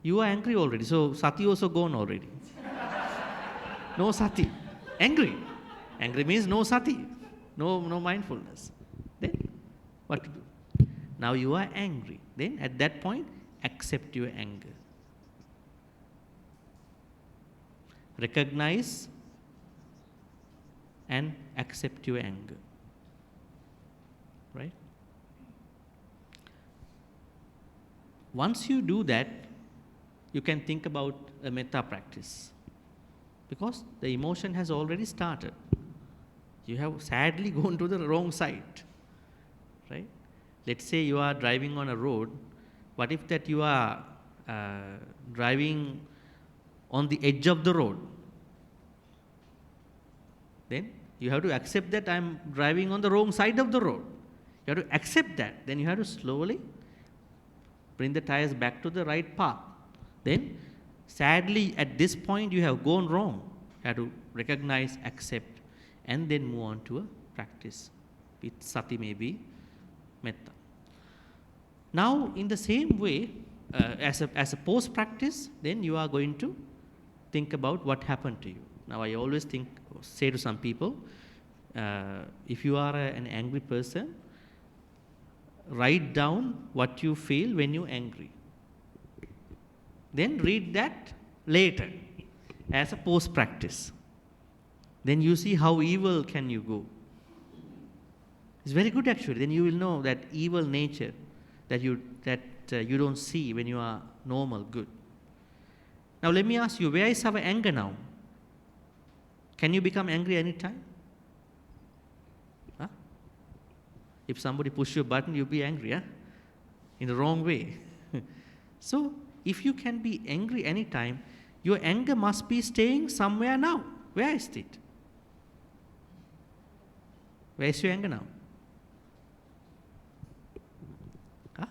You are angry already, so sati also gone already. No sati. Angry. Angry means no sati. No mindfulness. Then what to do? Now you are angry. Then at that point, accept your anger. Recognize and accept your anger. Right? Once you do that, you can think about a metta practice, because the emotion has already started. You have sadly gone to the wrong side, right? Let's say you are driving on a road. What if that you are driving on the edge of the road? Then you have to accept that I am driving on the wrong side of the road. You have to accept that. Then you have to slowly bring the tires back to the right path. Then, sadly, at this point, you have gone wrong. You have to recognize, accept, and then move on to a practice with sati, maybe metta. Now, in the same way, as a post practice, then you are going to think about what happened to you. Now, I always say to some people, if you are an angry person, write down what you feel when you're angry. Then read that later as a post practice. Then you see how evil can you go. It's very good actually. Then you will know that evil nature that you don't see when you are normal, good. Now let me ask you, where is our anger now? Can you become angry anytime? Huh? If somebody push your button, you'll be angry, huh? In the wrong way. So, if you can be angry anytime, your anger must be staying somewhere now. Where is it? Where is your anger now? Huh?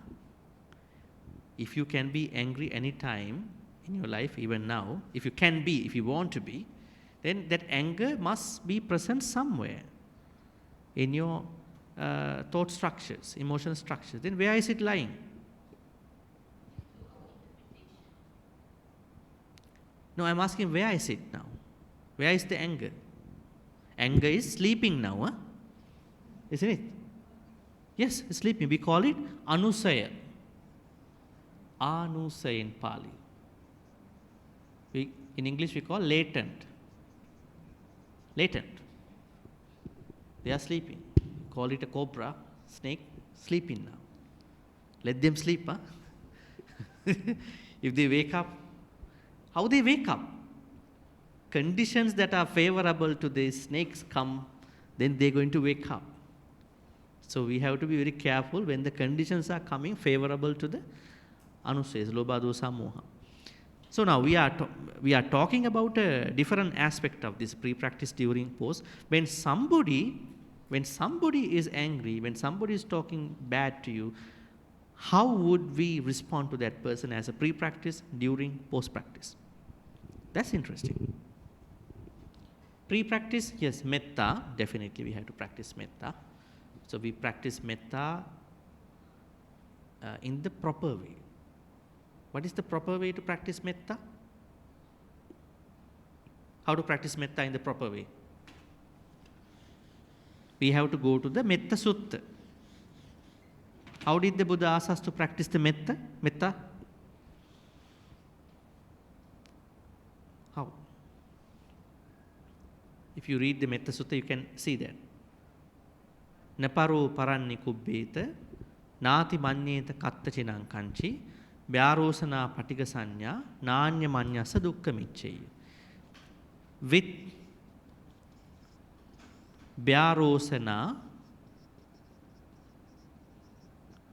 If you can be angry anytime in your life, even now, if you can be, if you want to be, then that anger must be present somewhere in your thought structures, emotional structures. Then where is it lying? No, I'm asking, where is it now? Where is the anger? Anger is sleeping now, huh? Isn't it? Yes, it's sleeping. We call it anusaya. Anusaya in Pali. In English we call latent. Latent. They are sleeping. We call it a cobra, snake, sleeping now. Let them sleep, huh? If they wake up, how they wake up? Conditions that are favorable to the snakes come, then they're going to wake up. So we have to be very careful when the conditions are coming favorable to the anusayas, lobha, dosa, moha. So now we are talking about a different aspect of this pre-practice during post. When somebody is angry, when somebody is talking bad to you, how would we respond to that person as a pre-practice, during, post-practice? That's interesting. Pre-practice, yes, metta, definitely we have to practice metta. So we practice metta in the proper way. What is the proper way to practice metta? How to practice metta in the proper way? We have to go to the Metta Sutta. How did the Buddha ask us to practice the metta? How? If you read the Metta Sutta, you can see that. Naparo paranni kubbeta, nati manyeta katta chinang kanchi, vyarosana patiga sanya, nanya manyasa dukkha miccheya. With vyarosana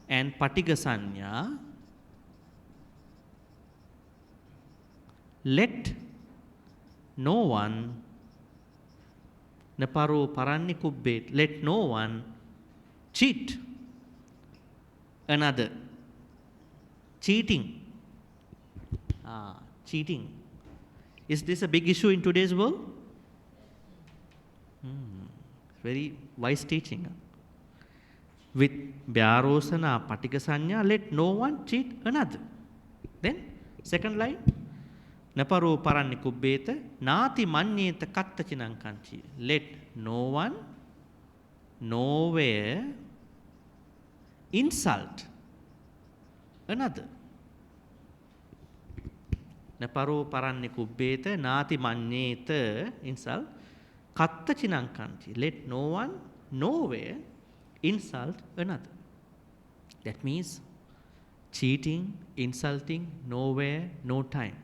and patiga sanya, let no one, naparo paranni kubbet, let no one cheat another. Cheating. Cheating. Is this a big issue in today's world? Very wise teaching. With vyarosana patika sanya, let no one cheat another. Then, second line, naparo paranni kubbeta, nati manyeta kattachinang kanchi. Let no one, nowhere, insult another. Naparo paranni kubbeta, nati manyeta, insult, kattachinang kanchi. Let no one, nowhere, insult another. That means cheating, insulting, nowhere, no time.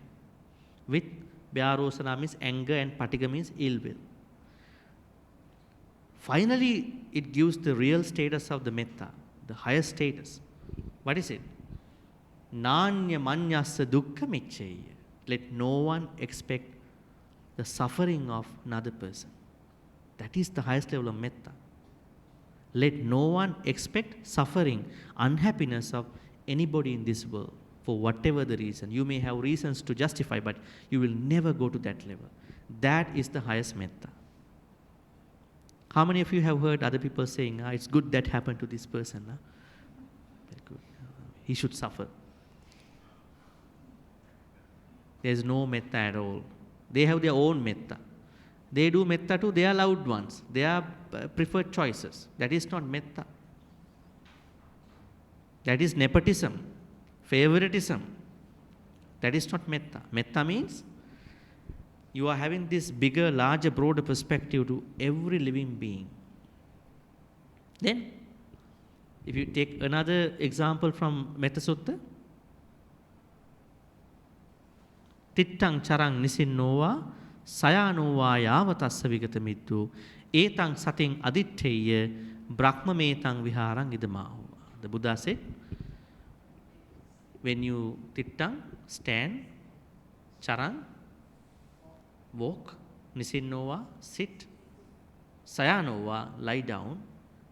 With Vyarosana means anger and Patigha means ill will. Finally, it gives the real status of the metta, the highest status. What is it? Nanya manyasa dukkha miccheya. Let no one expect the suffering of another person. That is the highest level of metta. Let no one expect suffering, unhappiness of anybody in this world for whatever the reason. You may have reasons to justify, but you will never go to that level. That is the highest metta. How many of you have heard other people saying, it's good that happened to this person? Very good. He should suffer. There is no metta at all. They have their own metta. They do metta to their loved ones, their preferred choices. That is not metta. That is nepotism, favoritism. That is not metta. Metta means you are having this bigger, larger, broader perspective to every living being. Then, if you take another example from Metta Sutta, Tittang charang nisinnova sayanova yavatassa vigata middu etang sating aditteya brahmametang viharang idamahu. The Buddha said, when you tittang, stand, charang, walk, nisinnova, sit, sayanova, lie down,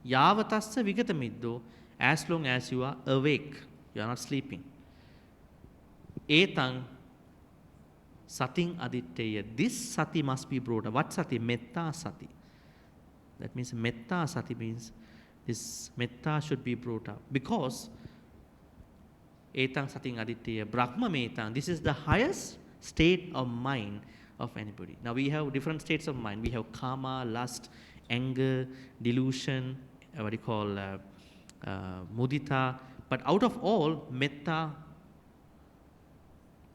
yavatassa vigata middu, as long as you are awake, you are not sleeping. Etang sating aditteya. This sati must be brought up. What sati? Metta sati. That means metta sati means this metta should be brought up. Because etang sating aditteya, brahma metang, this is the highest state of mind of anybody. Now we have different states of mind. We have karma, lust, anger, delusion, what you call mudita. But out of all, metta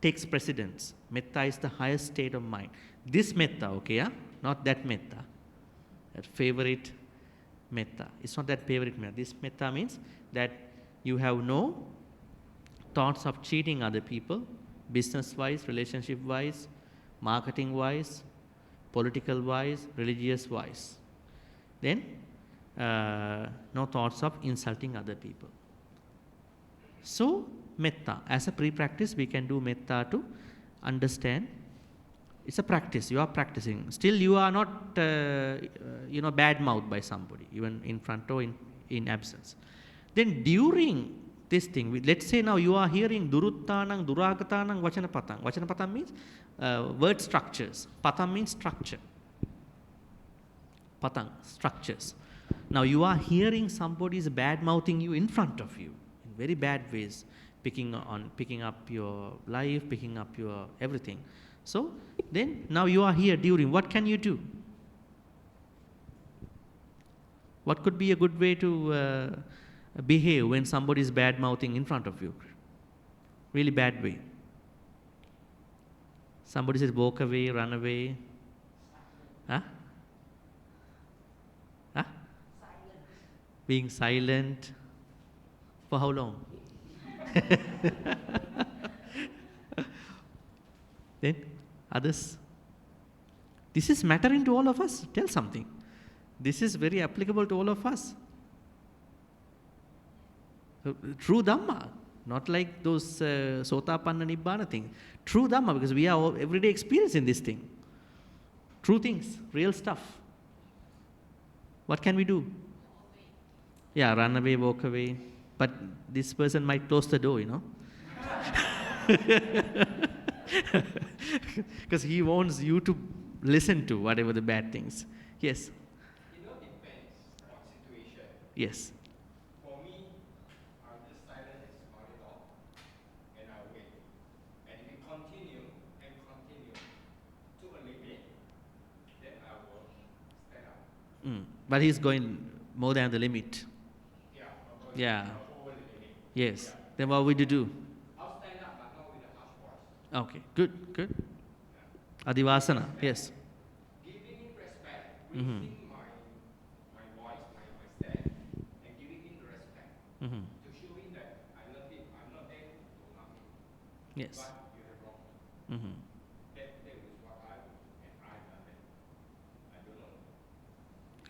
takes precedence. Metta is the highest state of mind. This metta, okay, yeah? Not that metta. That favorite metta. It's not that favorite metta. This metta means that you have no thoughts of cheating other people, business-wise, relationship-wise, marketing-wise, political-wise, religious-wise. Then, no thoughts of insulting other people. So, metta. As a pre-practice, we can do metta to understand. It's a practice. You are practicing. Still, you are not, bad-mouthed by somebody, even in front or in absence. Then during this thing, let's say now you are hearing duruttanang, duragatanang, vachanapatang. Vachanapatang means word structures. Patang means structure. Patang, structures. Now you are hearing somebody is bad-mouthing you in front of you in very bad ways. Picking up your life, picking up your everything. So then now you are here during, what can you do? What could be a good way to behave when somebody is bad mouthing in front of you? Really bad way. Somebody says walk away, run away. Huh? Huh? Silent. Being silent. For how long? Then others. This is mattering to all of us. Tell something. This is very applicable to all of us. True Dhamma, not like those Sotapanna Nibbana thing. True Dhamma, because we are all everyday experiencing this thing. True things, real stuff. What can we do? Yeah, run away, walk away. But this person might close the door, because he wants you to listen to whatever the bad things. Yes? Depends on situation. Yes. For me, I'll just silent and smile it off, and I'll wait. And if it continue to a limit, then I will stand up. But he's going more than the limit. Yeah. Over the limit. Yes. Yeah. Then what would you do? I'll stand up, but not with a harsh voice. Okay. Good. Adivasana. Yes. Giving him respect, raising my voice, my stand, and giving him the respect to show him that I love him. I'm not Yes. but you have wrong. Mm-hmm. That is what I would, and I done it. I don't know.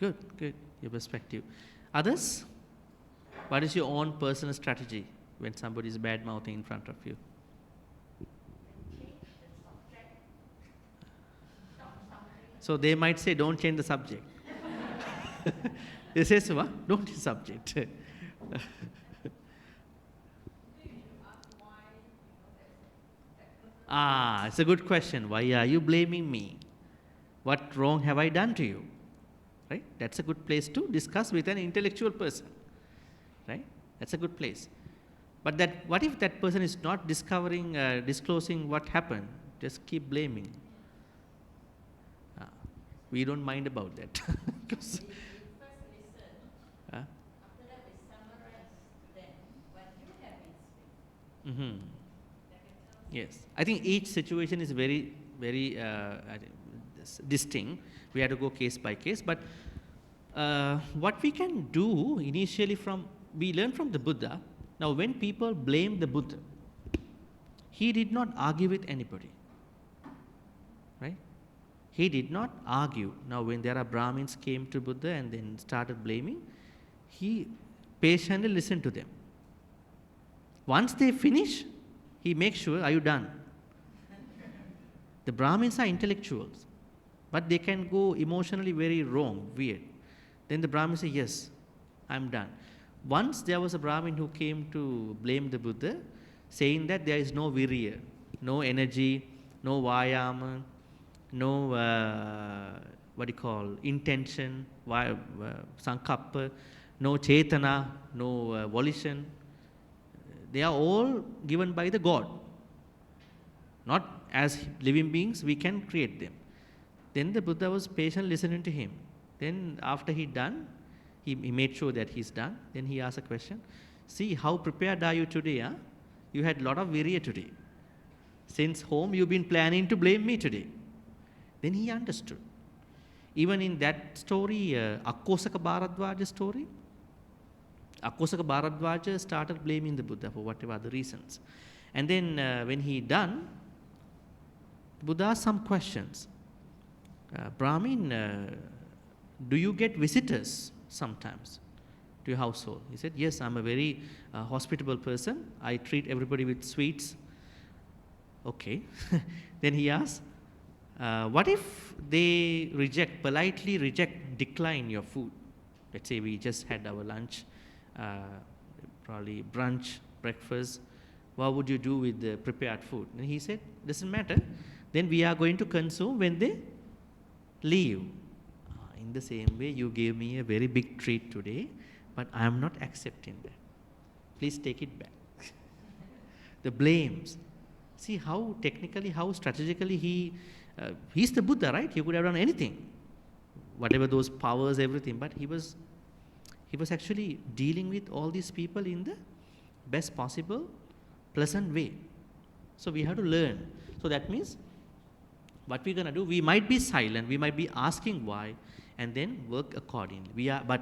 Good, good. Your perspective. Others? What is your own personal strategy when somebody is bad mouthing in front of you? So they might say, don't change the subject. They say, so what? Don't change the subject. It's a good question. Why are you blaming me? What wrong have I done to you? Right? That's a good place to discuss with an intellectual person. Right? That's a good place. But that, what if that person is not disclosing what happened? Just keep blaming. We don't mind about that. We first listen, uh, after that we summarize to them what you have been speaking. Yes, I think each situation is very, very distinct. We have to go case by case. But what we can do initially we learn from the Buddha. Now, when people blame the Buddha, he did not argue with anybody. Right? He did not argue. Now, when there are Brahmins came to Buddha and then started blaming, he patiently listened to them. Once they finish, he makes sure, are you done? The Brahmins are intellectuals, but they can go emotionally very wrong, weird. Then the Brahmin says, yes, I'm done. Once there was a Brahmin who came to blame the Buddha, saying that there is no virya, no energy, no vayama, no intention, sankappa, no chetana, no volition. They are all given by the God. Not as living beings, we can create them. Then the Buddha was patient listening to him. Then after he made sure that he's done. Then he asked a question. See, how prepared are you today? Huh? You had a lot of virya today. Since home, you've been planning to blame me today. Then he understood. Even in that story, Akkosaka Bharadwaja story, Akkosaka Bharadwaja started blaming the Buddha for whatever other reasons. And then when he done, the Buddha asked some questions. Brahmin, do you get visitors sometimes to your household? He said, yes, I'm a very hospitable person. I treat everybody with sweets. Okay. Then he asked, what if they politely reject, decline your food? Let's say we just had our lunch, probably brunch, breakfast. What would you do with the prepared food? And he said, doesn't matter. Then we are going to consume when they leave. In the same way, you gave me a very big treat today, but I am not accepting that. Please take it back. The blames. See how technically, how strategically he's the Buddha, right? He could have done anything, whatever those powers, everything. But he was actually dealing with all these people in the best possible, pleasant way. So we have to learn. So that means, what we're going to do, we might be silent, we might be asking why, and then work accordingly. But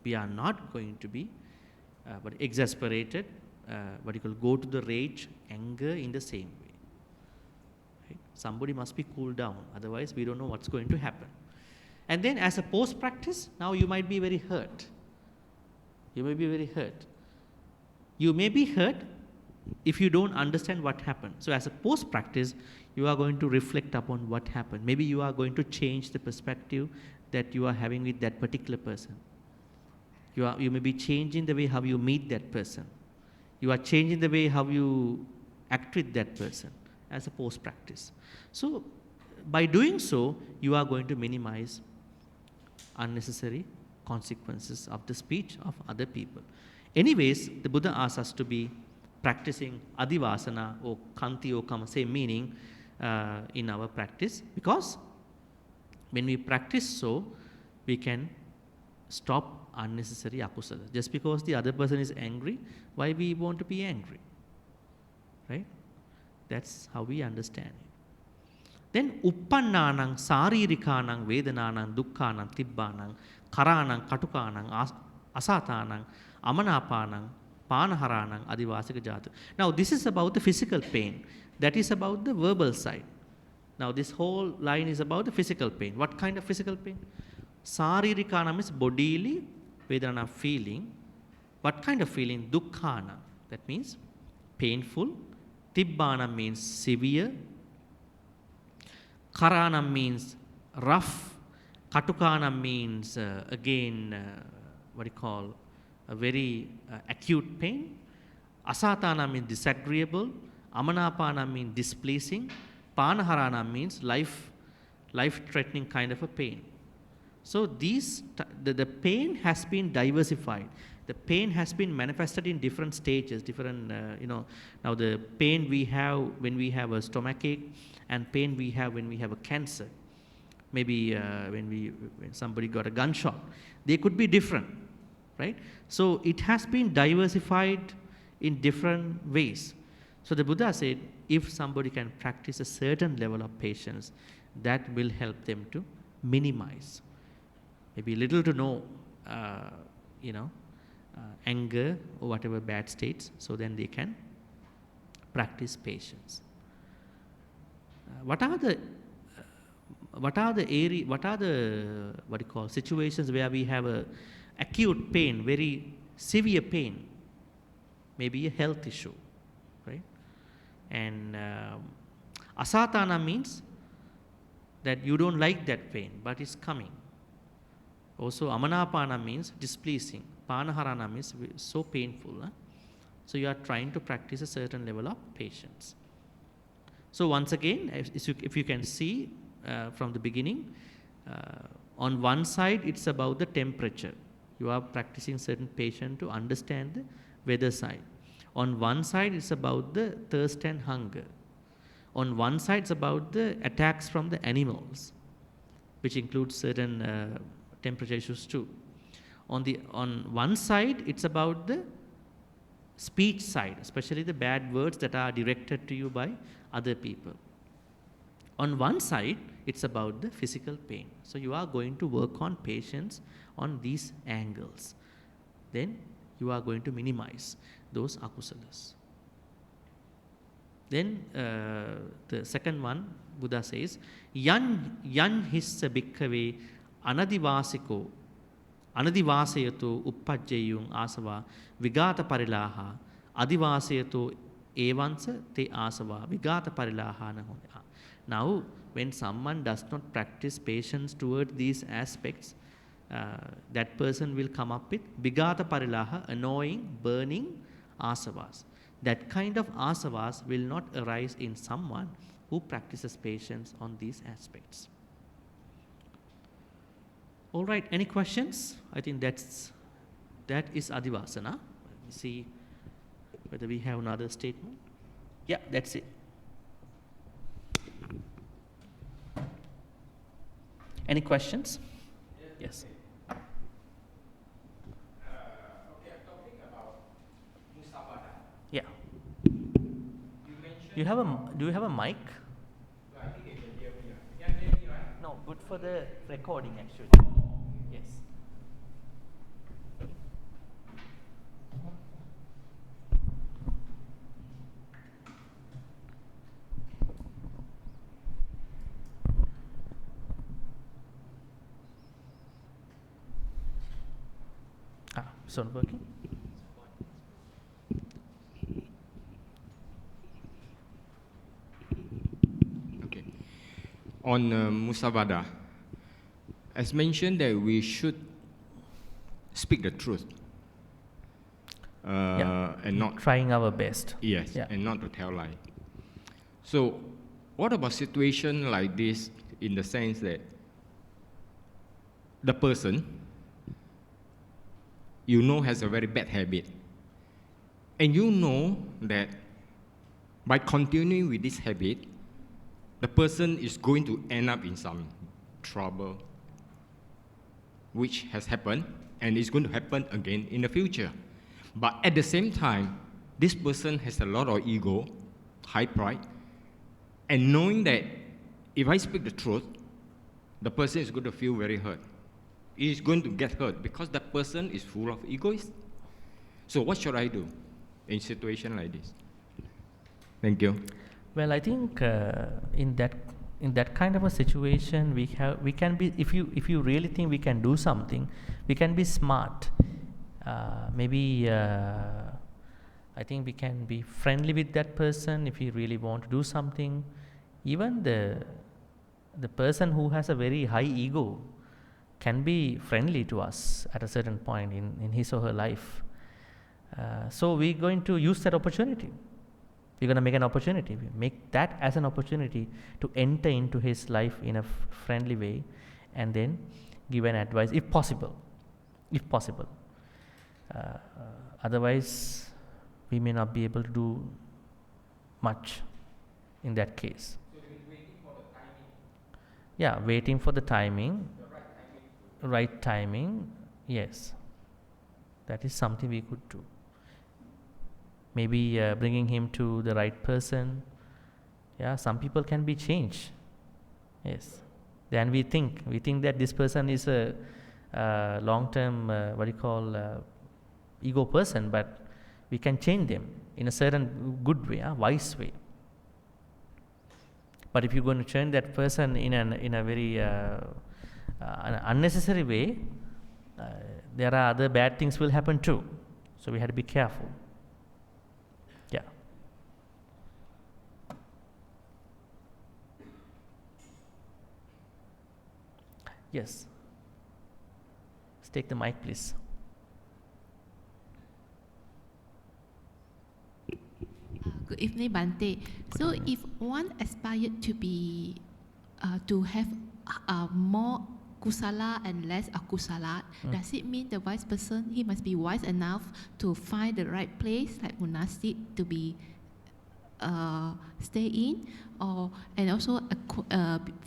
we are not going to be exasperated, go to the rage, anger in the same way. Right? Somebody must be cooled down, otherwise we don't know what's going to happen. And then as a post-practice, now you might be very hurt. You may be very hurt. You may be hurt if you don't understand what happened. So as a post-practice, you are going to reflect upon what happened. Maybe you are going to change the perspective that you are having with that particular person. You may be changing the way how you meet that person. You are changing the way how you act with that person as a post-practice. So by doing so, you are going to minimize unnecessary consequences of the speech of other people. Anyways, the Buddha asks us to be practicing adivasana or kanti or kama, same meaning in our practice, because when we practice so, we can stop unnecessary akusala. Just because the other person is angry, why we want to be angry? Right? That's how we understand it. Then uppannānaṁ sāririkānaṁ vedanānaṁ dukkānaṁ tibbānaṁ karānaṁ katukārnaṁ asātānaṁ amanāpānaṁ Panaharanam adivasika jatu. Now this is about the physical pain. That is about the verbal side. Now this whole line is about the physical pain. What kind of physical pain? Saririkana means bodily, vedana feeling. What kind of feeling? Dukkhana. That means painful. Tibbana means severe. Karana means rough. Katukana means what do you call, a very acute pain. Asatana means disagreeable. Amanapana means displeasing. Panaharana means life-threatening kind of a pain. So the pain has been diversified. The pain has been manifested in different stages, now the pain we have when we have a stomachache and pain we have when we have a cancer. Maybe when somebody got a gunshot. They could be different, right? So it has been diversified in different ways. So the Buddha said, if somebody can practice a certain level of patience, that will help them to minimize, maybe little to no, anger or whatever bad states, so then they can practice patience. What are the situations where we have a acute pain, very severe pain, maybe a health issue, right? And asatana means that you don't like that pain, but it's coming. Also, amanapana means displeasing. Panaharana means so painful. So you are trying to practice a certain level of patience. So once again, if you can see from the beginning, on one side it's about the temperature. You are practicing certain patience to understand the weather side. On one side it's about the thirst and hunger. On one side it's about the attacks from the animals, which includes certain temperature issues too. On one side it's about the speech side, especially the bad words that are directed to you by other people. On one side it's about the physical pain. So you are going to work on patience on these angles. Then you are going to minimize those akusalas. Then the second one, Buddha says, yan hissa bhikkhave anadivasiko anadivasayato uppajjayung asava vigata parilaha adivasayato evansa te asava vigata parilaha na hoya. Now, when someone does not practice patience toward these aspects, that person will come up with vigata parilaha, annoying, burning asavas. That kind of asavas will not arise in someone who practices patience on these aspects. All right, any questions? I think that is adivasana. Let me see whether we have another statement. Yeah, that's it. Any questions? Yes. Okay, I'm talking about Musabada. Yeah. You mentioned. Do you have a mic? I think they can hear me. You can hear me, right? No, good for the recording actually. Yes. It's not working? Okay. On Musabada, as mentioned that we should speak the truth. And not trying our best. Yes, Yeah. and not to tell lie. So, what about situation like this in the sense that the person has a very bad habit, and you know that by continuing with this habit, the person is going to end up in some trouble, which has happened and is going to happen again in the future. But at the same time, this person has a lot of ego, high pride, and knowing that if I speak the truth, the person is going to feel very hurt. He is going to get hurt because that person is full of egoism. So what should I do in situation like this? Thank you. Well, I think in that kind of a situation, we can be, if you really think we can do something, we can be smart. Maybe I think we can be friendly with that person if we really want to do something. Even the person who has a very high ego can be friendly to us at a certain point in his or her life. So we're going to use that opportunity. We're going to make an opportunity. We make that as an opportunity to enter into his life in a friendly way, and then give an advice if possible. If possible. Otherwise, we may not be able to do much in that case. So waiting for the timing. Yeah, waiting for the timing. The right timing. Right timing, yes. That is something we could do. Maybe bringing him to the right person. Yeah, some people can be changed. Yes. Then we think that this person is a long-term, ego person, but we can change them in a certain good way, wise way. But if you're going to change that person in a very an unnecessary way, there are other bad things will happen too. So we have to be careful. Yeah. Yes. Let's take the mic, please. Good evening, Bhante. So, if one aspired to be, to have more kusala and less akusala, does it mean the wise person, he must be wise enough to find the right place, like monastic, to be stay in, or and also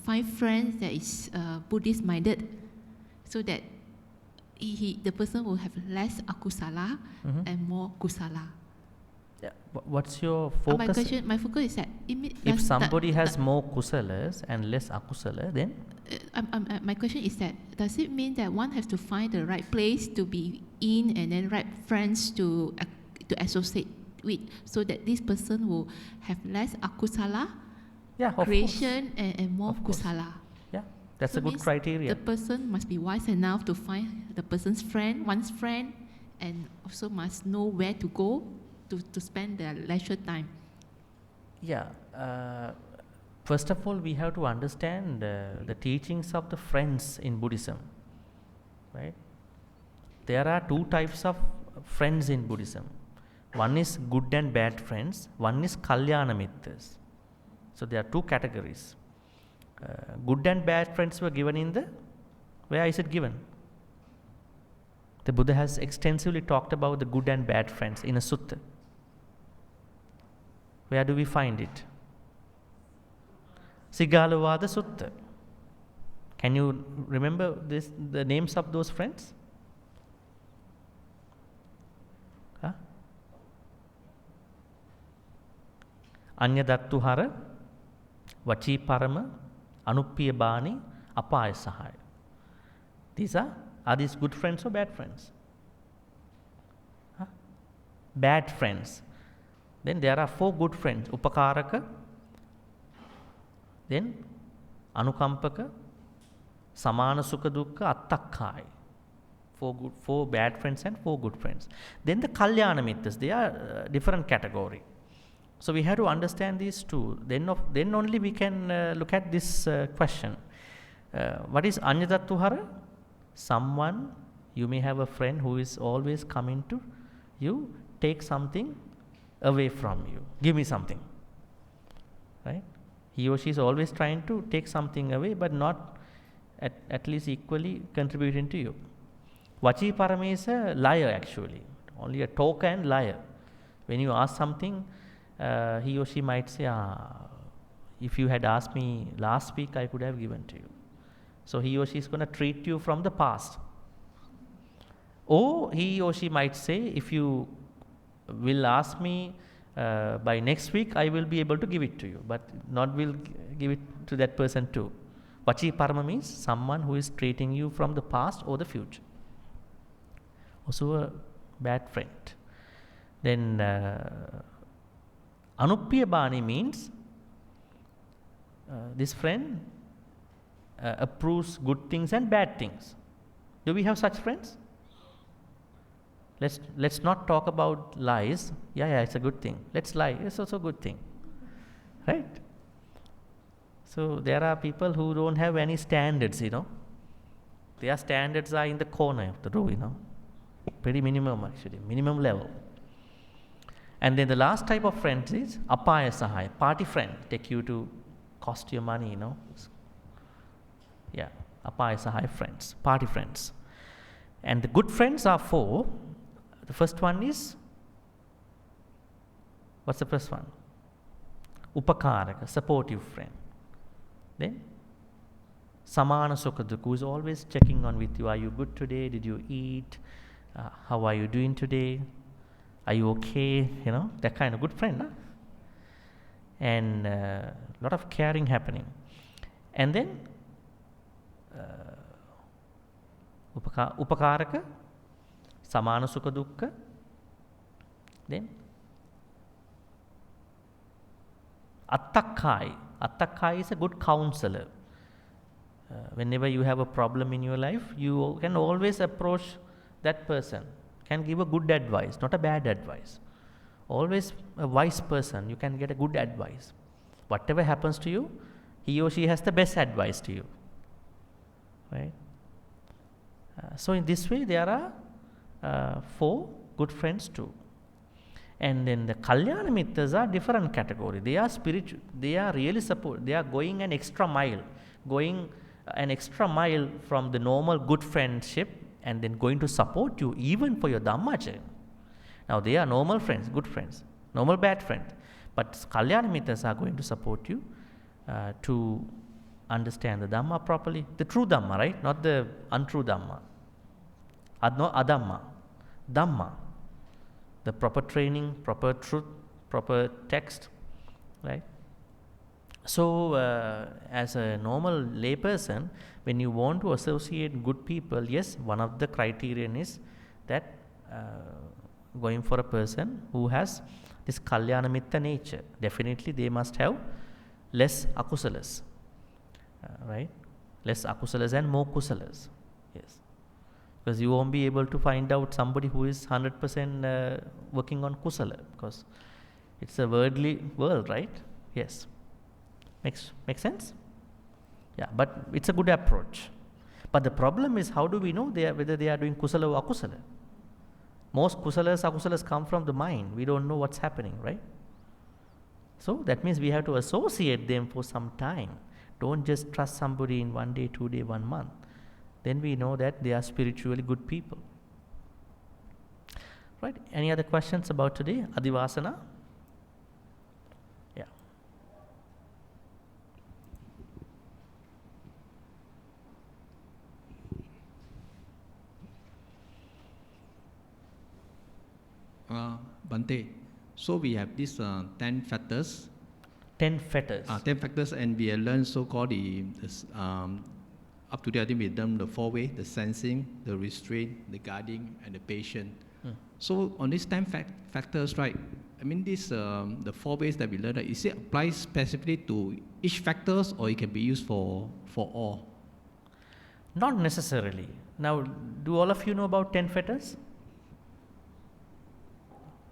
find friends that is Buddhist minded, so that the person will have less akusala and more kusala. Yeah. What's your focus? My focus is that If somebody has more kusalas and less akusala, then? My question is that, does it mean that one has to find the right place to be in and then right friends to associate with, so that this person will have less akusala creation and more kusala? Yeah, that's So a good means criteria. The person must be wise enough to find the person's friend, one's friend, and also must know where to go to spend their leisure time. Yeah. First of all, we have to understand the teachings of the friends in Buddhism. Right? There are two types of friends in Buddhism. One is good and bad friends. One is kalyana mittas. So there are two categories. Good and bad friends were given in the, where is it given? The Buddha has extensively talked about the good and bad friends in a sutta. Where do we find it? Sigalovada Sutta. Can you remember the names of those friends? Huh? Anyadattuhara, Vachi Parama, Anuppiya Bani, Apaya Sahaya. Are these good friends or bad friends? Huh? Bad friends. Then there are 4 good friends. Upakaraka, then Anukampaka, Samana Sukha Dukkha, Attakkaya. 4 bad friends and 4 good friends. Then the Kalyana Mittas, they are different category. So we have to understand these two. Then only we can look at this question. What is Anyadattuhara? Someone, you may have a friend who is always coming to you, take something away from you. Give me something. Right? He or she is always trying to take something away, but not at least equally contributing to you. Vachi Parama is a liar actually. Only a talker and liar. When you ask something, he or she might say, if you had asked me last week, I could have given to you. So he or she is going to treat you from the past. Or he or she might say, if you will ask me by next week, I will be able to give it to you, but not will give it to that person too. Vachi Parama means someone who is treating you from the past or the future. Also a bad friend. Then Anuppiyabani means this friend approves good things and bad things. Do we have such friends? Let's not talk about lies. Yeah, it's a good thing. Let's lie. It's also a good thing, right? So there are people who don't have any standards, Their standards are in the corner of the row, Pretty minimum actually, minimum level. And then the last type of friends is apaya sahaya, party friend, take you to cost your money, Yeah, apaya sahaya friends, party friends. And the good friends are 4. The first one is, what's the first one? Upakaraka, supportive friend. Then Samana Sukha, who is always checking on with you. Are you good today? Did you eat? How are you doing today? Are you okay? That kind of good friend. Huh? And a lot of caring happening. And then Upakaraka, Samana Sukha Dukkha. Then Attakai. Attakai is a good counselor. Whenever you have a problem in your life, you can always approach that person, can give a good advice, not a bad advice. Always a wise person, you can get a good advice. Whatever happens to you, he or she has the best advice to you. Right? So in this way, there are 4 good friends too. And then the Kalyana Mitras are different category. They are spiritual. They are really support. They are going an extra mile from the normal good friendship, and then going to support you even for your Dhammacharya. Now they are normal friends, good friends, normal bad friends. But Kalyana Mitras are going to support you to understand the Dhamma properly. The true Dhamma, right? Not the untrue Dhamma. Adhamma. Dhamma. The proper training, proper truth, proper text, right? So, as a normal layperson, when you want to associate good people, yes, one of the criterion is that going for a person who has this Kalyana Mitta nature. Definitely they must have less akusalas, right? Less akusalas and more kusalas, yes. Because you won't be able to find out somebody who is 100% working on kusala, because it's a worldly world, right? Yes. Makes sense? Yeah, but it's a good approach. But the problem is, how do we know whether they are doing kusala or akusala? Most kusalas, akusalas come from the mind. We don't know what's happening, right? So that means we have to associate them for some time. Don't just trust somebody in 1 day, 2 day, 1 month. Then we know that they are spiritually good people. Right? Any other questions about today? Adivasana? Yeah. Bhante, so we have these 10 factors. 10 fetters. 10 factors, and we have learned so-called up to date, I think we've done the 4 ways: the sensing, the restraint, the guarding, and the patient. So on these 10 factors, right, I mean, this the 4 ways that we learned, is it applied specifically to each factors, or it can be used for all? Not necessarily. Now, do all of you know about 10 fetters?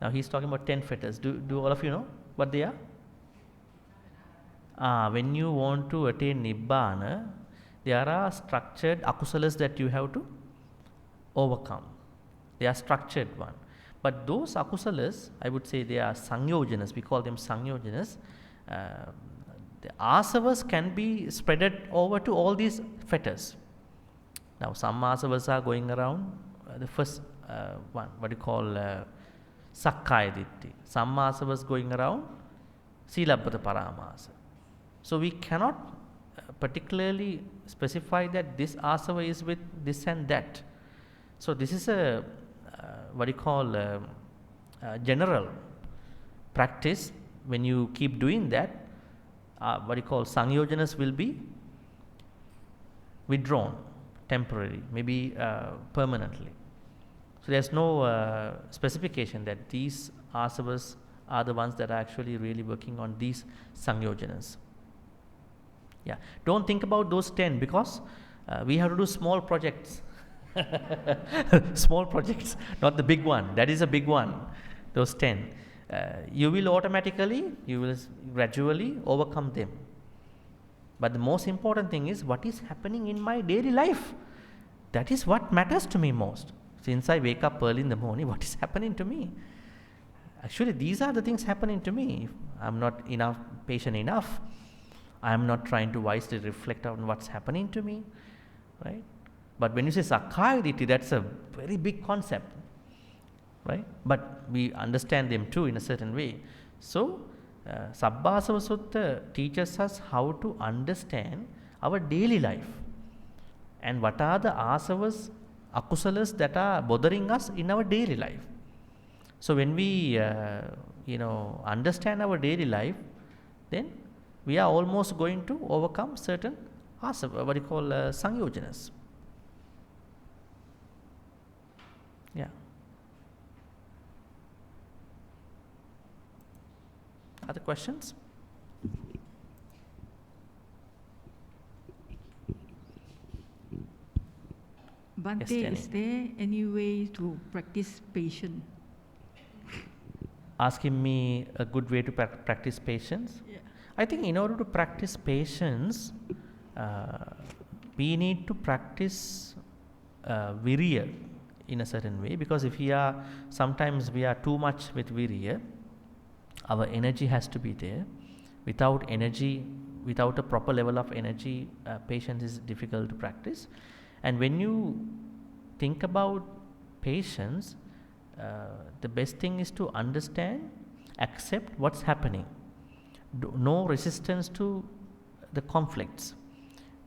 Now he's talking about 10 fetters. Do all of you know what they are? When you want to attain Nibbana, there are structured akusalas that you have to overcome. They are structured one. But those akusalas, I would say they are sangyojanas. We call them sangyojanas. The Āsavas can be spreaded over to all these fetters. Now some Āsavas are going around. The first one, what you call Sakkaya Ditti. Some Āsavas going around Silabbata Paramasa. So we cannot particularly specify that this Āsava is with this and that. So this is a what you call general practice. When you keep doing that, what you call sangyojanas will be withdrawn temporarily, maybe permanently. So there's no specification that these Āsavas are the ones that are actually really working on these Sangyojanas. Yeah, don't think about those 10 because we have to do small projects. Small projects, not the big one. That is a big one, those 10. You will gradually overcome them. But the most important thing is what is happening in my daily life. That is what matters to me most. Since I wake up early in the morning, what is happening to me? Actually, these are the things happening to me. If I'm not patient enough, I am not trying to wisely reflect on what's happening to me, right? But when you say Sakkaya Ditthi, that's a very big concept, right? But we understand them too in a certain way. So, Sabbāsava Sutta teaches us how to understand our daily life and what are the Āsavas, akusalas that are bothering us in our daily life. So, when we understand our daily life, then we are almost going to overcome certain Āsava, what you call Sangyojanas. Yeah. Other questions? Bhante, Jenny. is there any way to practice patience? Asking me a good way to practice patience? Yeah. I think in order to practice patience, we need to practice virya in a certain way, because if sometimes we are too much with virya, our energy has to be there. Without energy, without a proper level of energy, patience is difficult to practice. And when you think about patience, the best thing is to understand, accept what's happening. No resistance to the conflicts.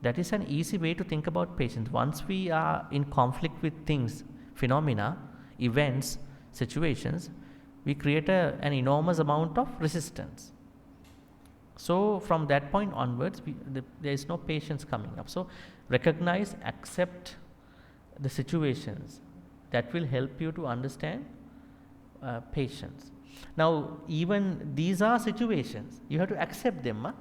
That is an easy way to think about patience. Once we are in conflict with things, phenomena, events, situations, we create an enormous amount of resistance. So from that point onwards, there is no patience coming up. So recognize, accept the situations. That will help you to understand patience. Now, even these are situations. You have to accept them. Huh?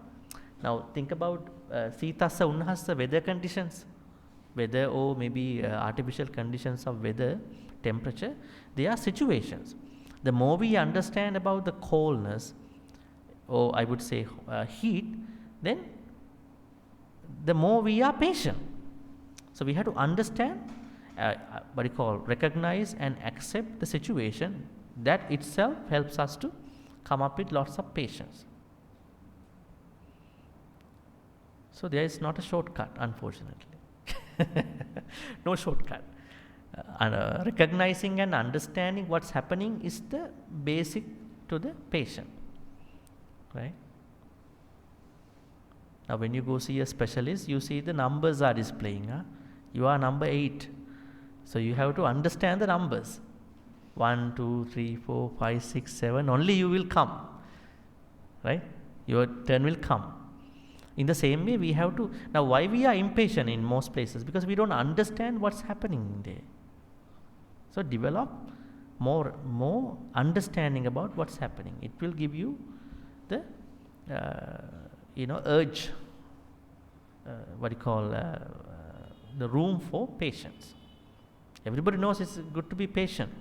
Now, think about Sitasa Unnahasa weather conditions. Weather or maybe artificial conditions of weather, temperature. They are situations. The more we understand about the coldness, or I would say heat, then the more we are patient. So we have to understand, recognize and accept the situation. That itself helps us to come up with lots of patience. So there is not a shortcut, unfortunately. No shortcut. Recognizing and understanding what's happening is the basic to the patient, right? Now when you go see a specialist, you see the numbers are displaying. You are number 8. So you have to understand the numbers. 1, 2, 3, 4, 5, 6, 7. Only you will come, right? Your turn will come. In the same way, we have to. Now, why we are impatient in most places? Because we don't understand what's happening there. So develop more understanding about what's happening. It will give you the urge. The room for patience. Everybody knows it's good to be patient.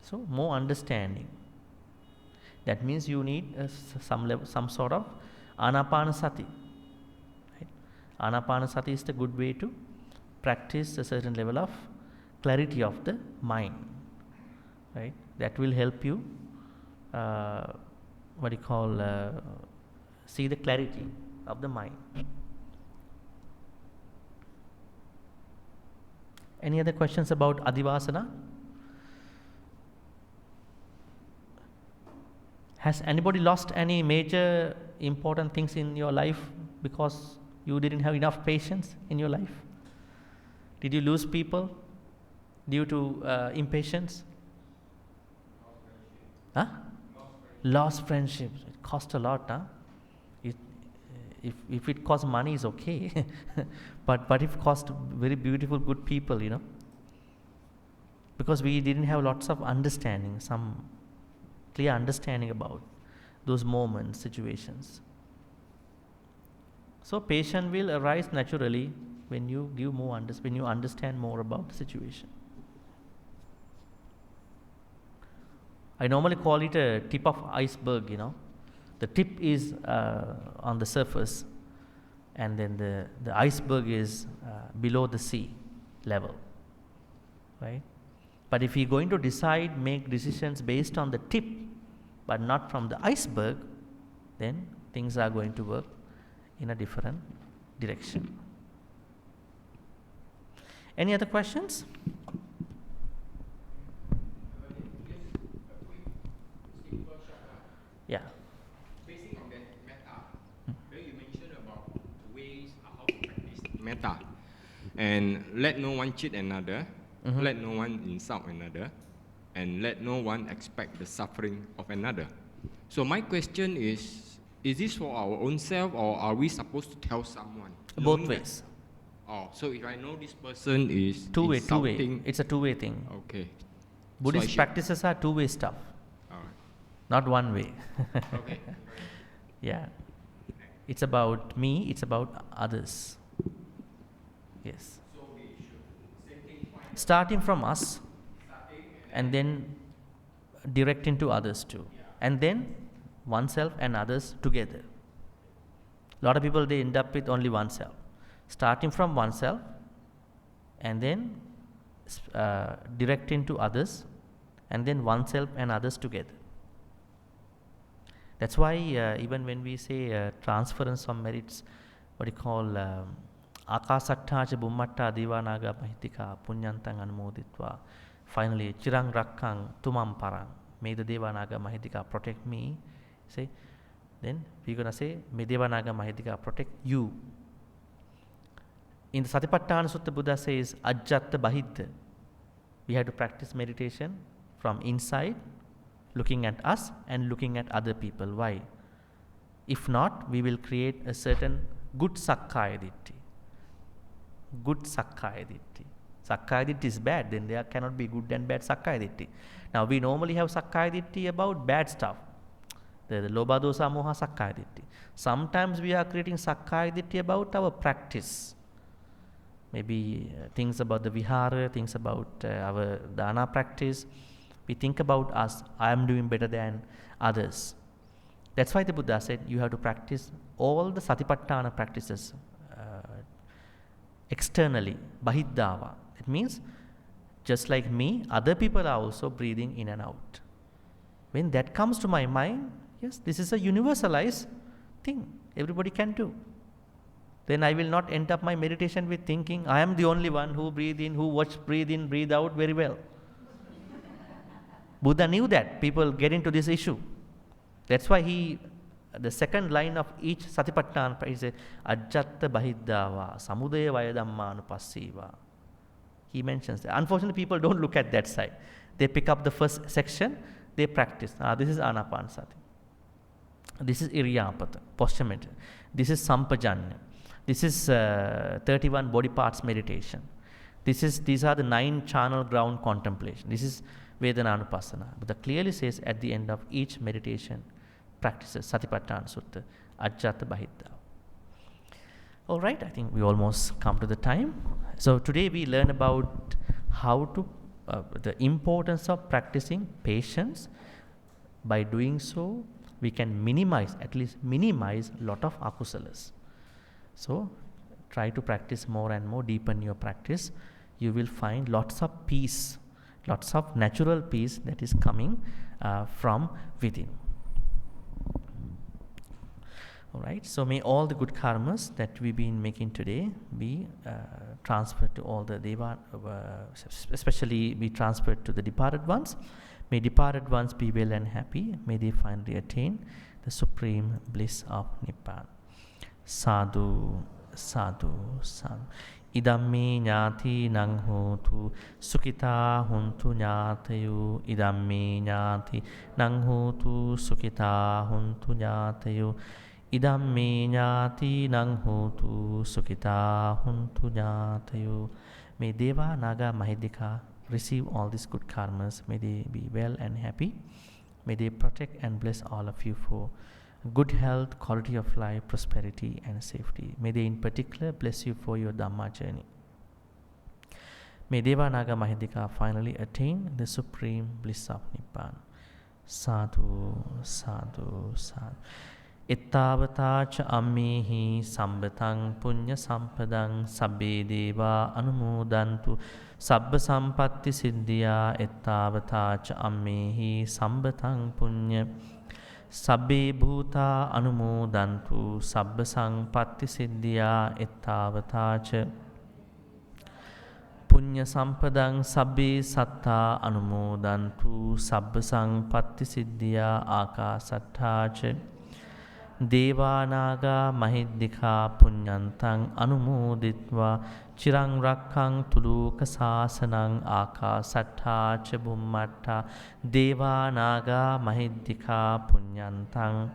So more understanding. That means you need some sort of anapanasati. Right? Anapanasati is the good way to practice a certain level of clarity of the mind. Right? That will help you. See the clarity of the mind. Any other questions about Adivasana? Has anybody lost any major important things in your life because you didn't have enough patience in your life? Did you lose people due to impatience? Huh? Lost friendships. It cost a lot, huh? If it costs money, it's okay. but if it cost very beautiful, good people, because we didn't have lots of understanding, some clear understanding about those moments, situations. So patience will arise naturally when you give more when you understand more about the situation. I normally call it a tip of iceberg, you know. The tip is on the surface, and then the iceberg is below the sea level, right? But if you're going to make decisions based on the tip, but not from the iceberg, then things are going to work in a different direction. Any other questions? Yeah. Basing on that metta, where you mentioned about ways how to practice metta, and let no one cheat another, let no one insult another, and let no one expect the suffering of another. So my question is this for our own self, or are we supposed to tell someone? Both ways. Oh, so if I know this person is Two-way. insulting, It's a two-way thing. okay. Buddhist practices are two-way stuff, All right. not one way. Okay. Yeah. It's about me, it's about others. Yes. So we should same thing find Starting from us, starting and then directing to others too. And then oneself and others together. A lot of people, they end up with only oneself. Starting from oneself and then directing to others, and then oneself and others together. That's why even when we say transference of merits, what you call Akasatthaca Bummatta Devanaga Mahitika Punyantang Anumoditva, finally Chirang Rakkang Tumam Parang, may the Devanaga Mahitika protect me, say, then we're going to say, may Devanaga Mahitika protect you. In the Satipatthana Sutta, Buddha says, Ajjatta Bahiddha. We have to practice meditation from inside, looking at us and looking at other people. Why? If not, we will create a certain good Sakkaya Ditti. Good Sakkaya Ditti. Sakkaya Ditti is bad, then there cannot be good and bad Sakkaya Ditti. Now we normally have Sakkaya Ditti about bad stuff. The Lobha Dosa Moha Sakkaya Ditti. Sometimes we are creating Sakkaya Ditti about our practice. Maybe things about the vihara, things about our dana practice. We think about us, I am doing better than others. That's why the Buddha said you have to practice all the Satipatthana practices externally, Bahiddhava. It means just like me, other people are also breathing in and out. When that comes to my mind, yes, this is a universalized thing, everybody can do. Then I will not end up my meditation with thinking, I am the only one who breathe in, who breathe in, breathe out very well. Buddha knew that people get into this issue. That's why the second line of each Satipatthana is Ajjatta Bahiddhava Samudaya Vayadhamma Anupassiva. He mentions that. Unfortunately, people don't look at that side. They pick up the first section, they practice. This is Anapanasati. This is Iriyapata, posture meditation. This is Sampajanya. This is 31 body parts meditation. These are the 9 channel ground contemplation. This is Vedananupassana. Buddha clearly says at the end of each meditation practices, Satipatthana Sutta, Ajjatta Bahiddhava. Alright, I think we almost come to the time. So today we learn about how to, the importance of practicing patience. By doing so, we can minimize a lot of akusalas. So try to practice more and more, deepen your practice. You will find lots of peace, lots of natural peace that is coming from within. Alright, so may all the good karmas that we've been making today be transferred to all the Deva, especially be transferred to the departed ones. May departed ones be well and happy. May they finally attain the supreme bliss of Nibbana. Sadhu, sadhu, sadhu. Idammi ñāti nang hotu sukita huntu ñātayu. Idammi ñāti nang hotu sukita huntu ñātayu. Idammi ñāti nang hotu sukita huntu ñātayu. May Deva Naga Mahidika receive all these good karmas. May they be well and happy. May they protect and bless all of you for good health, quality of life, prosperity and safety. May they in particular bless you for your Dhamma journey. May Deva Naga Mahindika finally attain the supreme bliss of Nibbana. Sadhu, sadhu, sadhu. Ittavatacha ammehi sambatang punya sampadang sabbe deva anumodantu sabba sampatti siddhya. Ittavatacha ammehi sambatang punya sabbe bhuta anumodantu sabba sampatti siddhya. Ittavatacha punya sampadang sabbe satta anumodantu sabba sampatti siddhya. Akasatthacha Devanaga Mahindika punyantang anumoditva chirang rakkang tuluka sasanang akasattha cha bhummatta. Devanaga Mahindika punyantang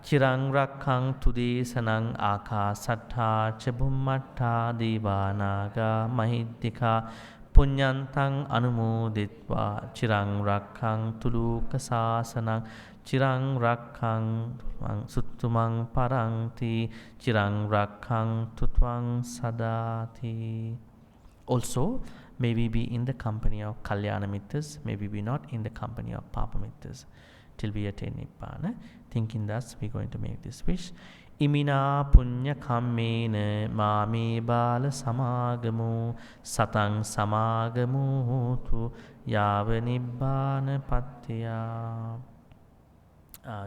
chirang rakkang tudesanang akasattha cha bhummatta. Devanaga Mahindika punyantang anumoditva chirang rakkang tuluka sasanang chirang rakkang suttumang parangti chirang rakkang tutvang sadati. Also, may we be in the company of Kalyana Mittas, may we be not in the company of Papa Mittas till we attain Nibbana. Thinking thus, we are going to make this wish. Imina punya kammena mame bala samagamu satang samagamu tu yava nibbana pattiya.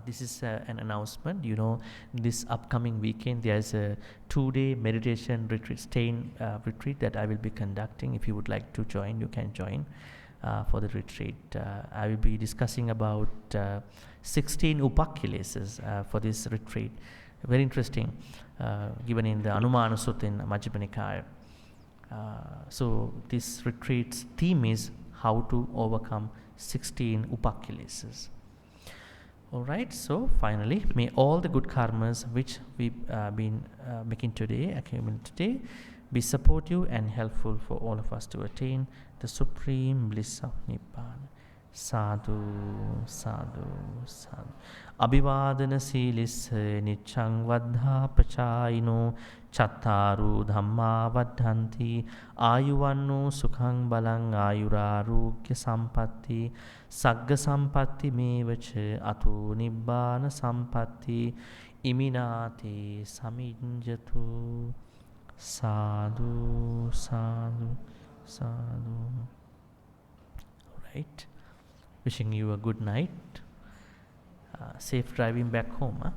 This is an announcement. You know, this upcoming weekend there's a 2-day meditation retreat, staying retreat that I will be conducting. If you would like to join, you can join for the retreat. I will be discussing about 16 upakileses for this retreat. Very interesting, given in the Anumana Sutta in Majjhima Nikaya. So this retreat's theme is how to overcome 16 upakileses. Alright, so finally, may all the good karmas which we've been making today, accumulating today, be supportive and helpful for all of us to attain the supreme bliss of Nibbana. Sadhu, sadhu, sadhu. Abhivadana silis niccang vaddha pachayino chattaru dhamma vaddhanti ayuvanno sukhang balang ayurarogya sampatti sagga sampatti mevacha ato nibbana sampatti iminati saminjatu. Sadhu, sadhu, sadhu. Alright. Wishing you a good night. Safe driving back home. Huh?